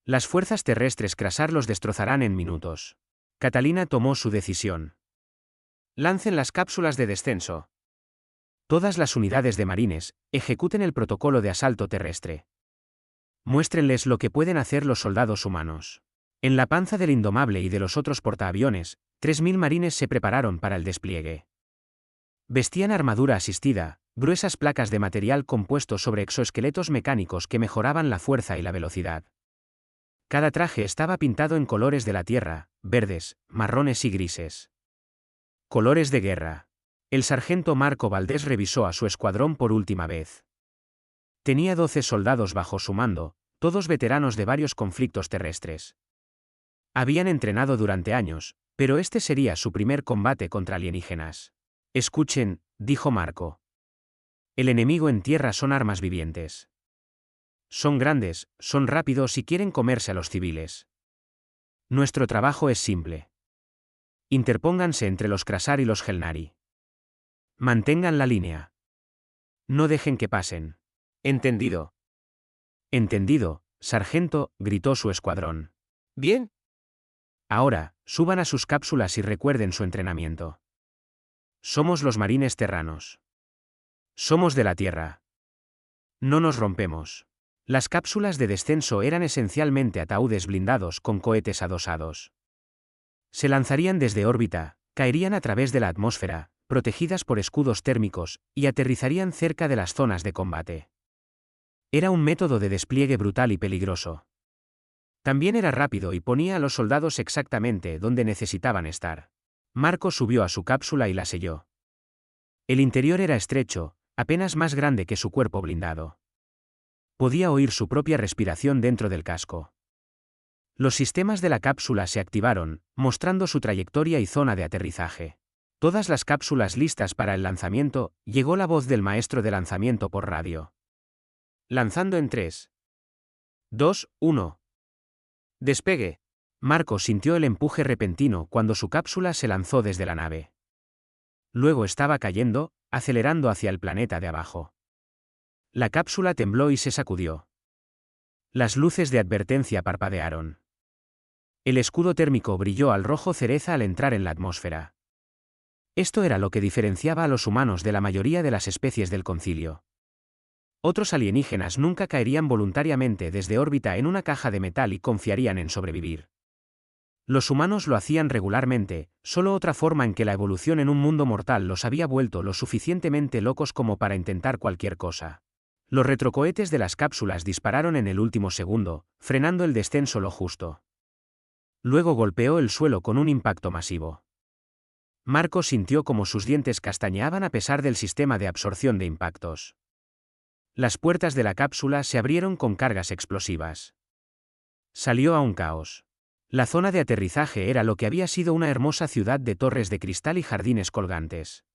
Las fuerzas terrestres Krasar los destrozarán en minutos. Catalina tomó su decisión. Lancen las cápsulas de descenso. Todas las unidades de marines, ejecuten el protocolo de asalto terrestre. Muéstrenles lo que pueden hacer los soldados humanos. En la panza del Indomable y de los otros portaaviones, 3.000 marines se prepararon para el despliegue. Vestían armadura asistida, gruesas placas de material compuesto sobre exoesqueletos mecánicos que mejoraban la fuerza y la velocidad. Cada traje estaba pintado en colores de la Tierra, verdes, marrones y grises. Colores de guerra. El sargento Marco Valdés revisó a su escuadrón por última vez. Tenía 12 soldados bajo su mando, todos veteranos de varios conflictos terrestres. Habían entrenado durante años, pero este sería su primer combate contra alienígenas. Escuchen, dijo Marco. El enemigo en tierra son armas vivientes. Son grandes, son rápidos y quieren comerse a los civiles. Nuestro trabajo es simple. Interpónganse entre los Krasar y los Gelnari. Mantengan la línea. No dejen que pasen. Entendido. Entendido, sargento, gritó su escuadrón. Bien. Ahora, suban a sus cápsulas y recuerden su entrenamiento. Somos los marines terranos. Somos de la Tierra. No nos rompemos. Las cápsulas de descenso eran esencialmente ataúdes blindados con cohetes adosados. Se lanzarían desde órbita, caerían a través de la atmósfera, protegidas por escudos térmicos, y aterrizarían cerca de las zonas de combate. Era un método de despliegue brutal y peligroso. También era rápido y ponía a los soldados exactamente donde necesitaban estar. Marco subió a su cápsula y la selló. El interior era estrecho, apenas más grande que su cuerpo blindado. Podía oír su propia respiración dentro del casco. Los sistemas de la cápsula se activaron, mostrando su trayectoria y zona de aterrizaje. Todas las cápsulas listas para el lanzamiento, llegó la voz del maestro de lanzamiento por radio. Lanzando en 3, 2, 1. Despegue. Marco sintió el empuje repentino cuando su cápsula se lanzó desde la nave. Luego estaba cayendo, acelerando hacia el planeta de abajo. La cápsula tembló y se sacudió. Las luces de advertencia parpadearon. El escudo térmico brilló al rojo cereza al entrar en la atmósfera. Esto era lo que diferenciaba a los humanos de la mayoría de las especies del concilio. Otros alienígenas nunca caerían voluntariamente desde órbita en una caja de metal y confiarían en sobrevivir. Los humanos lo hacían regularmente, solo otra forma en que la evolución en un mundo mortal los había vuelto lo suficientemente locos como para intentar cualquier cosa. Los retrocohetes de las cápsulas dispararon en el último segundo, frenando el descenso lo justo. Luego golpeó el suelo con un impacto masivo. Marco sintió como sus dientes castañeaban a pesar del sistema de absorción de impactos. Las puertas de la cápsula se abrieron con cargas explosivas. Salió a un caos. La zona de aterrizaje era lo que había sido una hermosa ciudad de torres de cristal y jardines colgantes.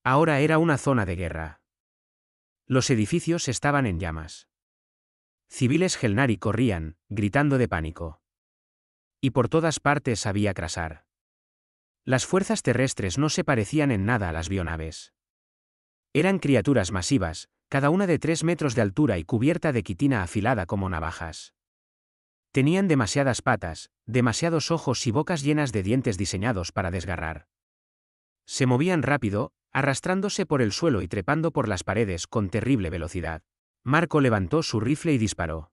Ahora era una zona de guerra. Los edificios estaban en llamas. Civiles Gelnari corrían, gritando de pánico. Y por todas partes había Krasar. Las fuerzas terrestres no se parecían en nada a las bionaves. Eran criaturas masivas, cada una de 3 metros de altura y cubierta de quitina afilada como navajas. Tenían demasiadas patas, demasiados ojos y bocas llenas de dientes diseñados para desgarrar. Se movían rápido, arrastrándose por el suelo y trepando por las paredes con terrible velocidad. Marco levantó su rifle y disparó.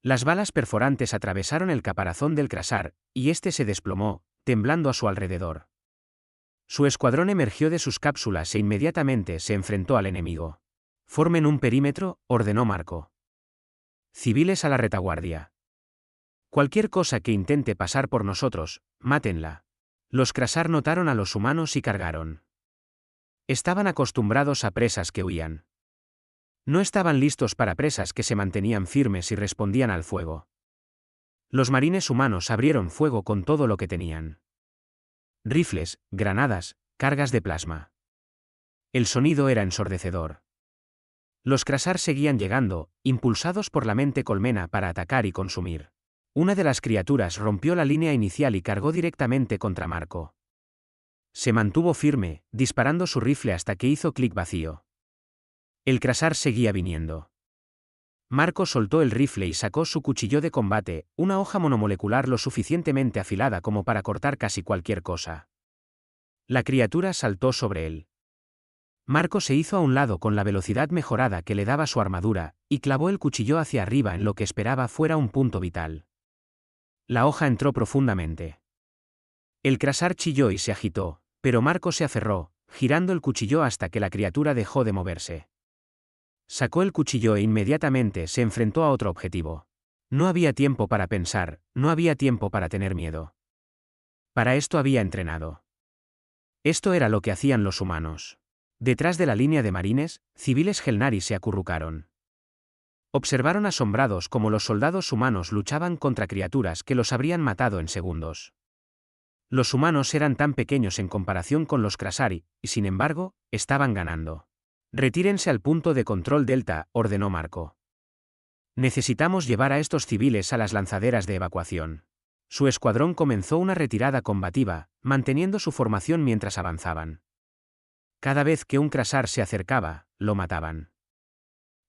Las balas perforantes atravesaron el caparazón del Krasar, y este se desplomó, temblando a su alrededor. Su escuadrón emergió de sus cápsulas e inmediatamente se enfrentó al enemigo. Formen un perímetro, ordenó Marco. Civiles a la retaguardia. Cualquier cosa que intente pasar por nosotros, mátenla. Los Krasar notaron a los humanos y cargaron. Estaban acostumbrados a presas que huían. No estaban listos para presas que se mantenían firmes y respondían al fuego. Los marines humanos abrieron fuego con todo lo que tenían. Rifles, granadas, cargas de plasma. El sonido era ensordecedor. Los Krasar seguían llegando, impulsados por la mente colmena para atacar y consumir. Una de las criaturas rompió la línea inicial y cargó directamente contra Marco. Se mantuvo firme, disparando su rifle hasta que hizo clic vacío. El Krasar seguía viniendo. Marco soltó el rifle y sacó su cuchillo de combate, una hoja monomolecular lo suficientemente afilada como para cortar casi cualquier cosa. La criatura saltó sobre él. Marco se hizo a un lado con la velocidad mejorada que le daba su armadura, y clavó el cuchillo hacia arriba en lo que esperaba fuera un punto vital. La hoja entró profundamente. El Krasar chilló y se agitó, pero Marco se aferró, girando el cuchillo hasta que la criatura dejó de moverse. Sacó el cuchillo e inmediatamente se enfrentó a otro objetivo. No había tiempo para pensar, no había tiempo para tener miedo. Para esto había entrenado. Esto era lo que hacían los humanos. Detrás de la línea de marines, civiles Gelnari se acurrucaron. Observaron asombrados cómo los soldados humanos luchaban contra criaturas que los habrían matado en segundos. Los humanos eran tan pequeños en comparación con los Krasari, y sin embargo, estaban ganando. Retírense al punto de control Delta, ordenó Marco. Necesitamos llevar a estos civiles a las lanzaderas de evacuación. Su escuadrón comenzó una retirada combativa, manteniendo su formación mientras avanzaban. Cada vez que un Krasar se acercaba, lo mataban.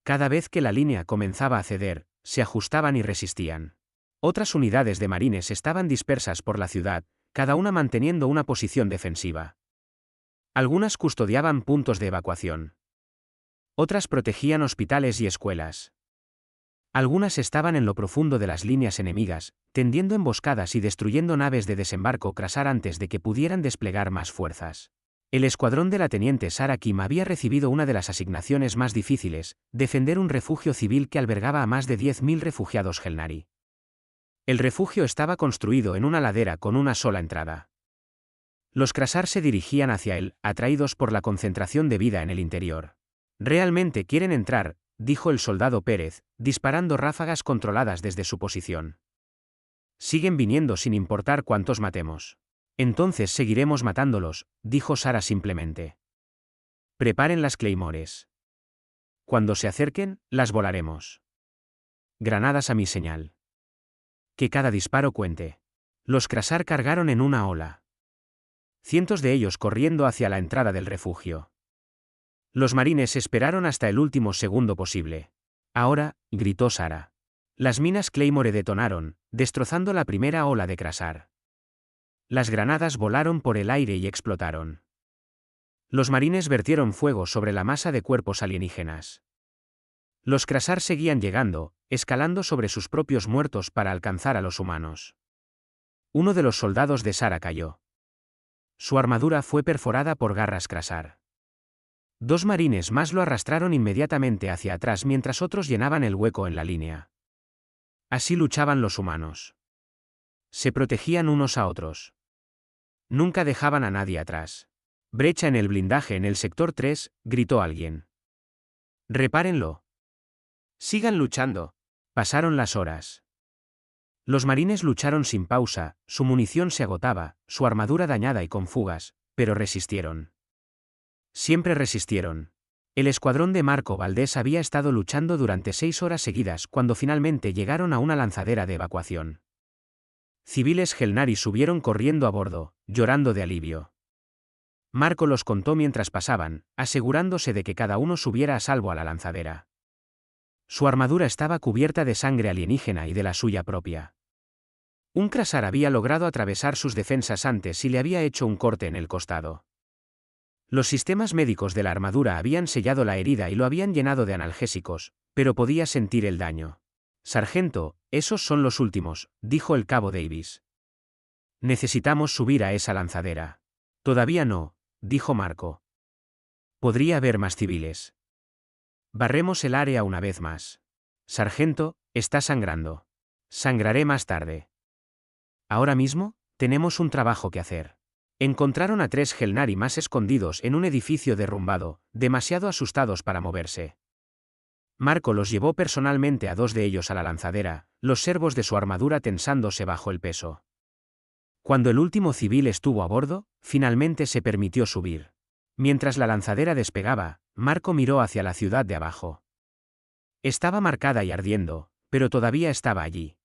Cada vez que la línea comenzaba a ceder, se ajustaban y resistían. Otras unidades de marines estaban dispersas por la ciudad, cada una manteniendo una posición defensiva. Algunas custodiaban puntos de evacuación. Otras protegían hospitales y escuelas. Algunas estaban en lo profundo de las líneas enemigas, tendiendo emboscadas y destruyendo naves de desembarco Krasar antes de que pudieran desplegar más fuerzas. El escuadrón de la teniente Sara Kim había recibido una de las asignaciones más difíciles, defender un refugio civil que albergaba a más de 10.000 refugiados Gelnari. El refugio estaba construido en una ladera con una sola entrada. Los Krasar se dirigían hacia él, atraídos por la concentración de vida en el interior. «Realmente quieren entrar», dijo el soldado Pérez, disparando ráfagas controladas desde su posición. «Siguen viniendo sin importar cuántos matemos. Entonces seguiremos matándolos», dijo Sara simplemente. «Preparen las claymores. Cuando se acerquen, las volaremos. Granadas a mi señal. Que cada disparo cuente». Los Krasar cargaron en una ola. Cientos de ellos corriendo hacia la entrada del refugio. Los marines esperaron hasta el último segundo posible. «Ahora», gritó Sara. Las minas Claymore detonaron, destrozando la primera ola de Krasar. Las granadas volaron por el aire y explotaron. Los marines vertieron fuego sobre la masa de cuerpos alienígenas. Los Krasar seguían llegando, escalando sobre sus propios muertos para alcanzar a los humanos. Uno de los soldados de Sara cayó. Su armadura fue perforada por garras Krasar. 2 marines más lo arrastraron inmediatamente hacia atrás mientras otros llenaban el hueco en la línea. Así luchaban los humanos. Se protegían unos a otros. Nunca dejaban a nadie atrás. «Brecha en el blindaje en el sector 3», gritó alguien. «Repárenlo. Sigan luchando». Pasaron las horas. Los marines lucharon sin pausa, su munición se agotaba, su armadura dañada y con fugas, pero resistieron. Siempre resistieron. El escuadrón de Marco Valdés había estado luchando durante 6 horas seguidas cuando finalmente llegaron a una lanzadera de evacuación. Civiles Gelnari subieron corriendo a bordo, llorando de alivio. Marco los contó mientras pasaban, asegurándose de que cada uno subiera a salvo a la lanzadera. Su armadura estaba cubierta de sangre alienígena y de la suya propia. Un Krasar había logrado atravesar sus defensas antes y le había hecho un corte en el costado. Los sistemas médicos de la armadura habían sellado la herida y lo habían llenado de analgésicos, pero podía sentir el daño. «Sargento, esos son los últimos», dijo el cabo Davis. «Necesitamos subir a esa lanzadera». «Todavía no», dijo Marco. «Podría haber más civiles». «Barremos el área una vez más». «Sargento, está sangrando». «Sangraré más tarde». «Ahora mismo, tenemos un trabajo que hacer». Encontraron a 3 Gelnari más escondidos en un edificio derrumbado, demasiado asustados para moverse. Marco los llevó personalmente a 2 de ellos a la lanzadera, los servos de su armadura tensándose bajo el peso. Cuando el último civil estuvo a bordo, finalmente se permitió subir. Mientras la lanzadera despegaba, Marco miró hacia la ciudad de abajo. Estaba marcada y ardiendo, pero todavía estaba allí.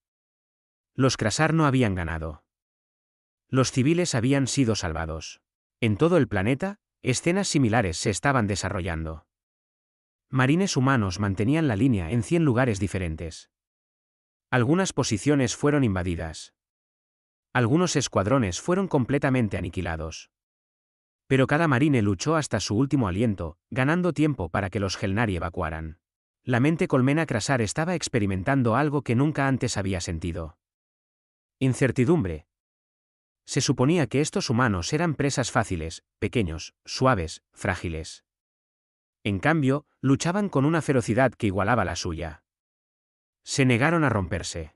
Los Krasar no habían ganado. Los civiles habían sido salvados. En todo el planeta, escenas similares se estaban desarrollando. Marines humanos mantenían la línea en 100 lugares diferentes. Algunas posiciones fueron invadidas. Algunos escuadrones fueron completamente aniquilados. Pero cada marine luchó hasta su último aliento, ganando tiempo para que los Gelnari evacuaran. La mente colmena Krasar estaba experimentando algo que nunca antes había sentido. Incertidumbre. Se suponía que estos humanos eran presas fáciles, pequeños, suaves, frágiles. En cambio, luchaban con una ferocidad que igualaba la suya. Se negaron a romperse.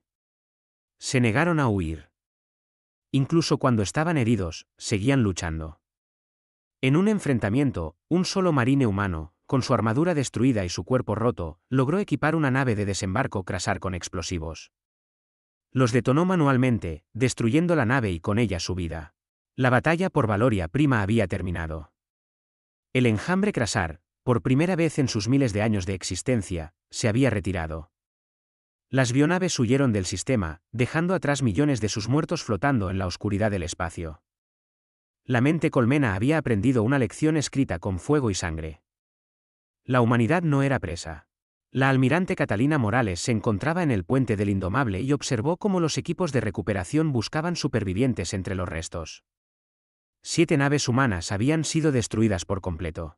Se negaron a huir. Incluso cuando estaban heridos, seguían luchando. En un enfrentamiento, un solo marine humano, con su armadura destruida y su cuerpo roto, logró equipar una nave de desembarco Krasar con explosivos. Los detonó manualmente, destruyendo la nave y con ella su vida. La batalla por Valoria Prima había terminado. El enjambre Krasar, por primera vez en sus miles de años de existencia, se había retirado. Las bionaves huyeron del sistema, dejando atrás millones de sus muertos flotando en la oscuridad del espacio. La mente colmena había aprendido una lección escrita con fuego y sangre. La humanidad no era presa. La almirante Catalina Morales se encontraba en el puente del Indomable y observó cómo los equipos de recuperación buscaban supervivientes entre los restos. 7 naves humanas habían sido destruidas por completo.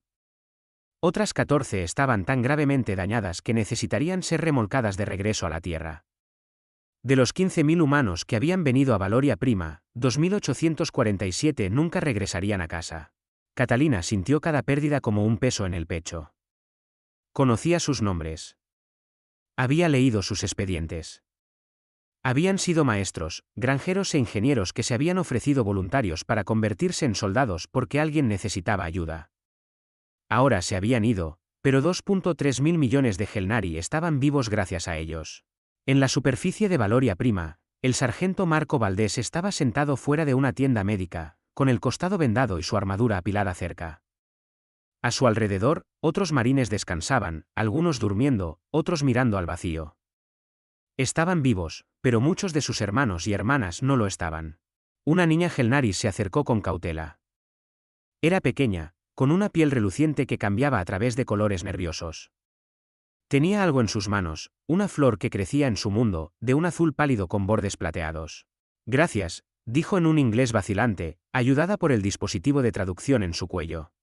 Otras 14 estaban tan gravemente dañadas que necesitarían ser remolcadas de regreso a la Tierra. De los 15.000 humanos que habían venido a Valoria Prima, 2.847 nunca regresarían a casa. Catalina sintió cada pérdida como un peso en el pecho. Conocía sus nombres. Había leído sus expedientes. Habían sido maestros, granjeros e ingenieros que se habían ofrecido voluntarios para convertirse en soldados porque alguien necesitaba ayuda. Ahora se habían ido, pero 2.3 mil millones de Gelnari estaban vivos gracias a ellos. En la superficie de Valoria Prima, el sargento Marco Valdés estaba sentado fuera de una tienda médica, con el costado vendado y su armadura apilada cerca. A su alrededor, otros marines descansaban, algunos durmiendo, otros mirando al vacío. Estaban vivos, pero muchos de sus hermanos y hermanas no lo estaban. Una niña Gelnari se acercó con cautela. Era pequeña, con una piel reluciente que cambiaba a través de colores nerviosos. Tenía algo en sus manos, una flor que crecía en su mundo, de un azul pálido con bordes plateados. Gracias, dijo en un inglés vacilante, ayudada por el dispositivo de traducción en su cuello.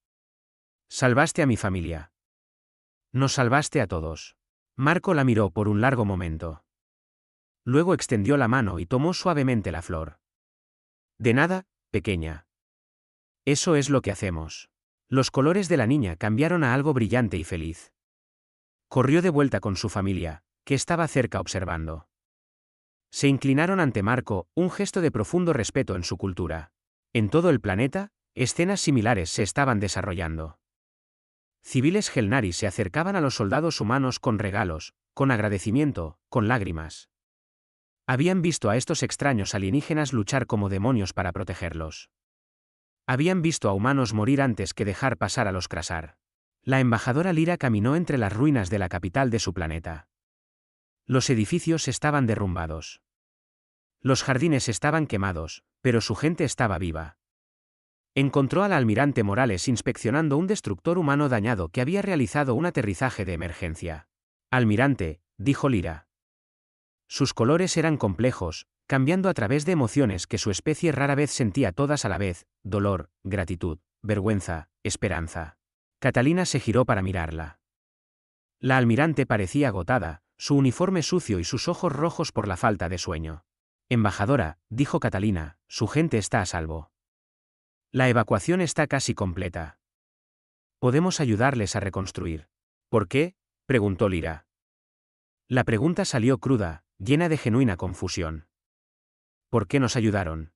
Salvaste a mi familia. Nos salvaste a todos. Marco la miró por un largo momento. Luego extendió la mano y tomó suavemente la flor. De nada, pequeña. Eso es lo que hacemos. Los colores de la niña cambiaron a algo brillante y feliz. Corrió de vuelta con su familia, que estaba cerca observando. Se inclinaron ante Marco, un gesto de profundo respeto en su cultura. En todo el planeta, escenas similares se estaban desarrollando. Civiles Gelnari se acercaban a los soldados humanos con regalos, con agradecimiento, con lágrimas. Habían visto a estos extraños alienígenas luchar como demonios para protegerlos. Habían visto a humanos morir antes que dejar pasar a los Krasar. La embajadora Lyra caminó entre las ruinas de la capital de su planeta. Los edificios estaban derrumbados. Los jardines estaban quemados, pero su gente estaba viva. Encontró al almirante Morales inspeccionando un destructor humano dañado que había realizado un aterrizaje de emergencia. Almirante, dijo Lyra. Sus colores eran complejos, cambiando a través de emociones que su especie rara vez sentía todas a la vez: dolor, gratitud, vergüenza, esperanza. Catalina se giró para mirarla. La almirante parecía agotada, su uniforme sucio y sus ojos rojos por la falta de sueño. Embajadora, dijo Catalina, su gente está a salvo. La evacuación está casi completa. Podemos ayudarles a reconstruir. ¿Por qué?, preguntó Lyra. La pregunta salió cruda, llena de genuina confusión. ¿Por qué nos ayudaron?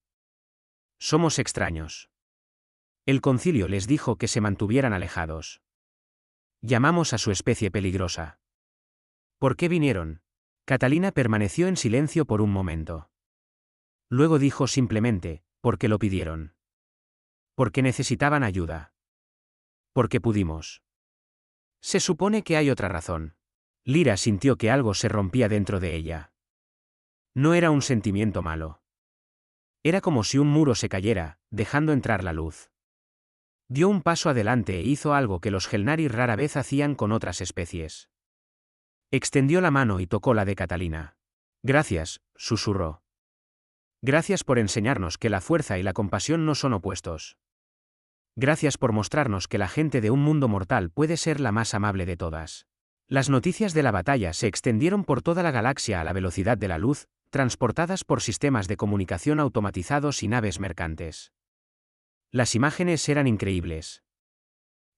Somos extraños. El concilio les dijo que se mantuvieran alejados. Llamamos a su especie peligrosa. ¿Por qué vinieron? Catalina permaneció en silencio por un momento. Luego dijo simplemente, porque lo pidieron. Porque necesitaban ayuda. Porque pudimos. Se supone que hay otra razón. Lyra sintió que algo se rompía dentro de ella. No era un sentimiento malo. Era como si un muro se cayera, dejando entrar la luz. Dio un paso adelante e hizo algo que los Gelnari rara vez hacían con otras especies. Extendió la mano y tocó la de Catalina. Gracias, susurró. Gracias por enseñarnos que la fuerza y la compasión no son opuestos. Gracias por mostrarnos que la gente de un mundo mortal puede ser la más amable de todas. Las noticias de la batalla se extendieron por toda la galaxia a la velocidad de la luz, transportadas por sistemas de comunicación automatizados y naves mercantes. Las imágenes eran increíbles.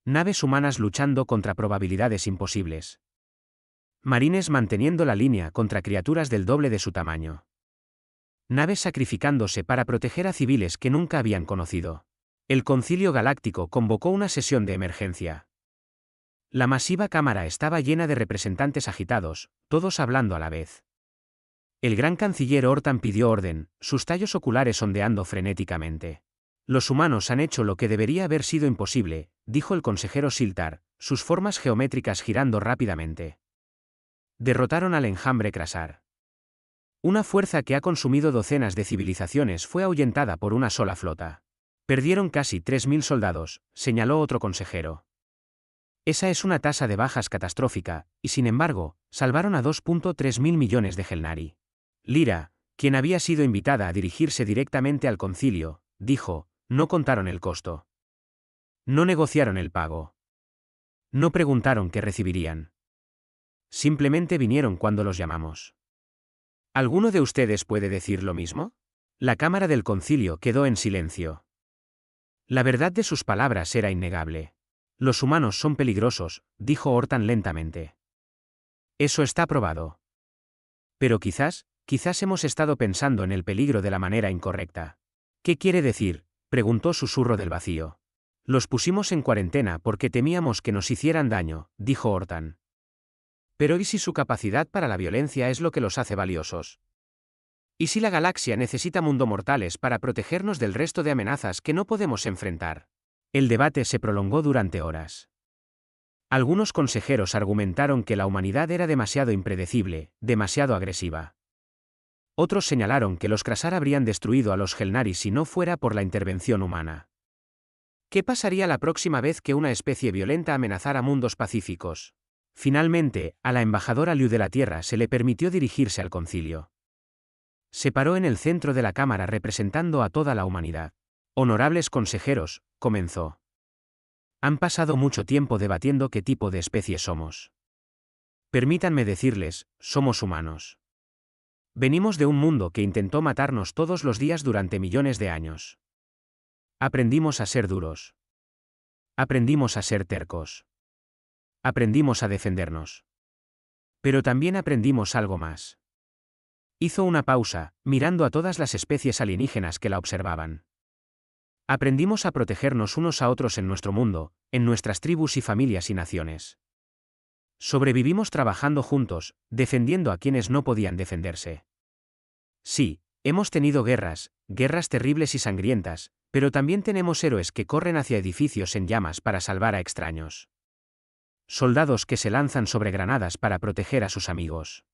Naves humanas luchando contra probabilidades imposibles. Marines manteniendo la línea contra criaturas del doble de su tamaño. Naves sacrificándose para proteger a civiles que nunca habían conocido. El Concilio Galáctico convocó una sesión de emergencia. La masiva cámara estaba llena de representantes agitados, todos hablando a la vez. El gran canciller Hortan pidió orden, sus tallos oculares ondeando frenéticamente. Los humanos han hecho lo que debería haber sido imposible, dijo el consejero Siltar, sus formas geométricas girando rápidamente. Derrotaron al enjambre Krasar. Una fuerza que ha consumido docenas de civilizaciones fue ahuyentada por una sola flota. Perdieron casi 3.000 soldados, señaló otro consejero. Esa es una tasa de bajas catastrófica, y sin embargo, salvaron a 2.3 mil millones de Gelnari. Lyra, quien había sido invitada a dirigirse directamente al concilio, dijo, no contaron el costo. No negociaron el pago. No preguntaron qué recibirían. Simplemente vinieron cuando los llamamos. ¿Alguno de ustedes puede decir lo mismo? La cámara del concilio quedó en silencio. La verdad de sus palabras era innegable. Los humanos son peligrosos, dijo Hortan lentamente. Eso está probado. Pero quizás hemos estado pensando en el peligro de la manera incorrecta. ¿Qué quiere decir?, preguntó Susurro del Vacío. Los pusimos en cuarentena porque temíamos que nos hicieran daño, dijo Hortan. Pero ¿y si su capacidad para la violencia es lo que los hace valiosos? ¿Y si la galaxia necesita mundomortales para protegernos del resto de amenazas que no podemos enfrentar? El debate se prolongó durante horas. Algunos consejeros argumentaron que la humanidad era demasiado impredecible, demasiado agresiva. Otros señalaron que los Krasar habrían destruido a los Gelnari si no fuera por la intervención humana. ¿Qué pasaría la próxima vez que una especie violenta amenazara mundos pacíficos? Finalmente, a la embajadora Liu de la Tierra se le permitió dirigirse al concilio. Se paró en el centro de la cámara representando a toda la humanidad. Honorables consejeros, comenzó. Han pasado mucho tiempo debatiendo qué tipo de especie somos. Permítanme decirles, somos humanos. Venimos de un mundo que intentó matarnos todos los días durante millones de años. Aprendimos a ser duros. Aprendimos a ser tercos. Aprendimos a defendernos. Pero también aprendimos algo más. Hizo una pausa, mirando a todas las especies alienígenas que la observaban. Aprendimos a protegernos unos a otros en nuestro mundo, en nuestras tribus y familias y naciones. Sobrevivimos trabajando juntos, defendiendo a quienes no podían defenderse. Sí, hemos tenido guerras terribles y sangrientas, pero también tenemos héroes que corren hacia edificios en llamas para salvar a extraños. Soldados que se lanzan sobre granadas para proteger a sus amigos.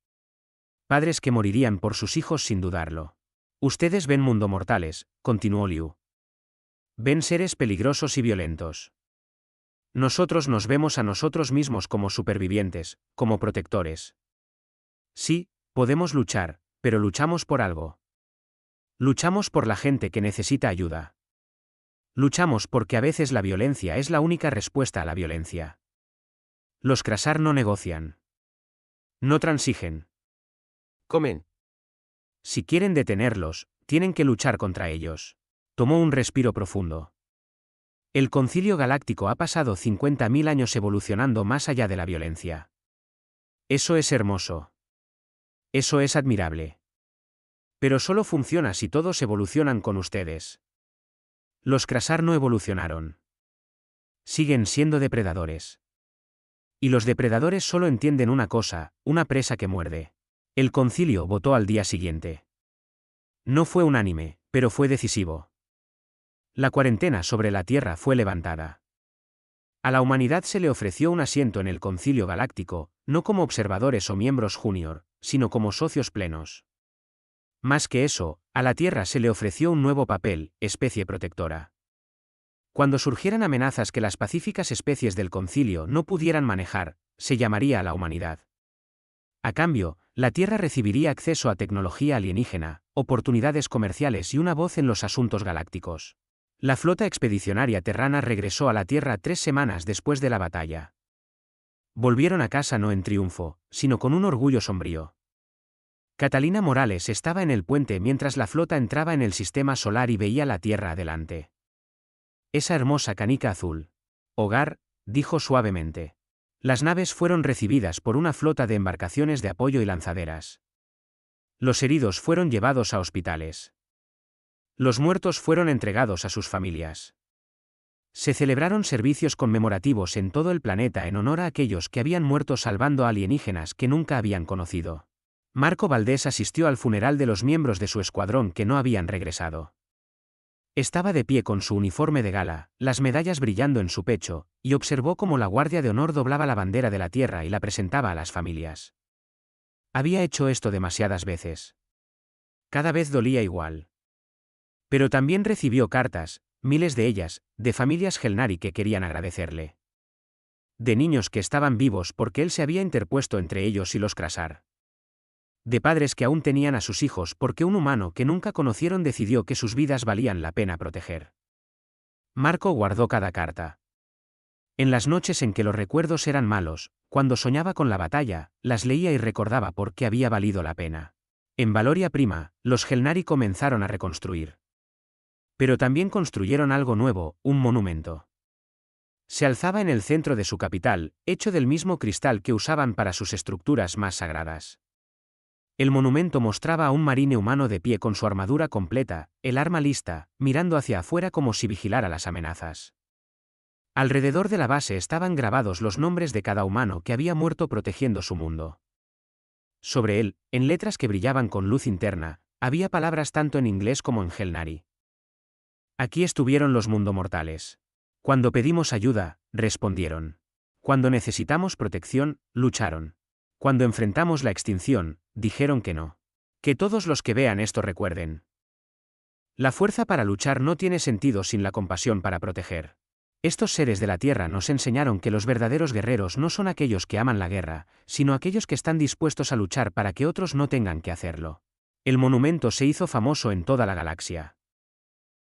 Padres que morirían por sus hijos sin dudarlo. Ustedes ven mundomortales, continuó Liu. Ven seres peligrosos y violentos. Nosotros nos vemos a nosotros mismos como supervivientes, como protectores. Sí, podemos luchar, pero luchamos por algo. Luchamos por la gente que necesita ayuda. Luchamos porque a veces la violencia es la única respuesta a la violencia. Los Krasar no negocian. No transigen. Comen. Si quieren detenerlos, tienen que luchar contra ellos. Tomó un respiro profundo. El Concilio Galáctico ha pasado 50.000 años evolucionando más allá de la violencia. Eso es hermoso. Eso es admirable. Pero solo funciona si todos evolucionan con ustedes. Los Krasar no evolucionaron. Siguen siendo depredadores. Y los depredadores solo entienden una cosa, una presa que muerde. El concilio votó al día siguiente. No fue unánime, pero fue decisivo. La cuarentena sobre la Tierra fue levantada. A la humanidad se le ofreció un asiento en el Concilio Galáctico, no como observadores o miembros junior, sino como socios plenos. Más que eso, a la Tierra se le ofreció un nuevo papel, especie protectora. Cuando surgieran amenazas que las pacíficas especies del concilio no pudieran manejar, se llamaría a la humanidad. A cambio, la Tierra recibiría acceso a tecnología alienígena, oportunidades comerciales y una voz en los asuntos galácticos. La flota expedicionaria terrana regresó a la Tierra 3 semanas después de la batalla. Volvieron a casa no en triunfo, sino con un orgullo sombrío. Catalina Morales estaba en el puente mientras la flota entraba en el sistema solar y veía la Tierra adelante. Esa hermosa canica azul. Hogar, dijo suavemente. Las naves fueron recibidas por una flota de embarcaciones de apoyo y lanzaderas. Los heridos fueron llevados a hospitales. Los muertos fueron entregados a sus familias. Se celebraron servicios conmemorativos en todo el planeta en honor a aquellos que habían muerto salvando a alienígenas que nunca habían conocido. Marco Valdés asistió al funeral de los miembros de su escuadrón que no habían regresado. Estaba de pie con su uniforme de gala, las medallas brillando en su pecho, y observó cómo la Guardia de Honor doblaba la bandera de la Tierra y la presentaba a las familias. Había hecho esto demasiadas veces. Cada vez dolía igual. Pero también recibió cartas, miles de ellas, de familias Gelnari que querían agradecerle. De niños que estaban vivos porque él se había interpuesto entre ellos y los Krasar. De padres que aún tenían a sus hijos porque un humano que nunca conocieron decidió que sus vidas valían la pena proteger. Marco guardó cada carta. En las noches en que los recuerdos eran malos, cuando soñaba con la batalla, las leía y recordaba por qué había valido la pena. En Valoria Prima, los Gelnari comenzaron a reconstruir. Pero también construyeron algo nuevo, un monumento. Se alzaba en el centro de su capital, hecho del mismo cristal que usaban para sus estructuras más sagradas. El monumento mostraba a un marine humano de pie con su armadura completa, el arma lista, mirando hacia afuera como si vigilara las amenazas. Alrededor de la base estaban grabados los nombres de cada humano que había muerto protegiendo su mundo. Sobre él, en letras que brillaban con luz interna, había palabras tanto en inglés como en Gelnari. Aquí estuvieron los mundomortales. Cuando pedimos ayuda, respondieron. Cuando necesitamos protección, lucharon. Cuando enfrentamos la extinción, dijeron que no. Que todos los que vean esto recuerden. La fuerza para luchar no tiene sentido sin la compasión para proteger. Estos seres de la Tierra nos enseñaron que los verdaderos guerreros no son aquellos que aman la guerra, sino aquellos que están dispuestos a luchar para que otros no tengan que hacerlo. El monumento se hizo famoso en toda la galaxia.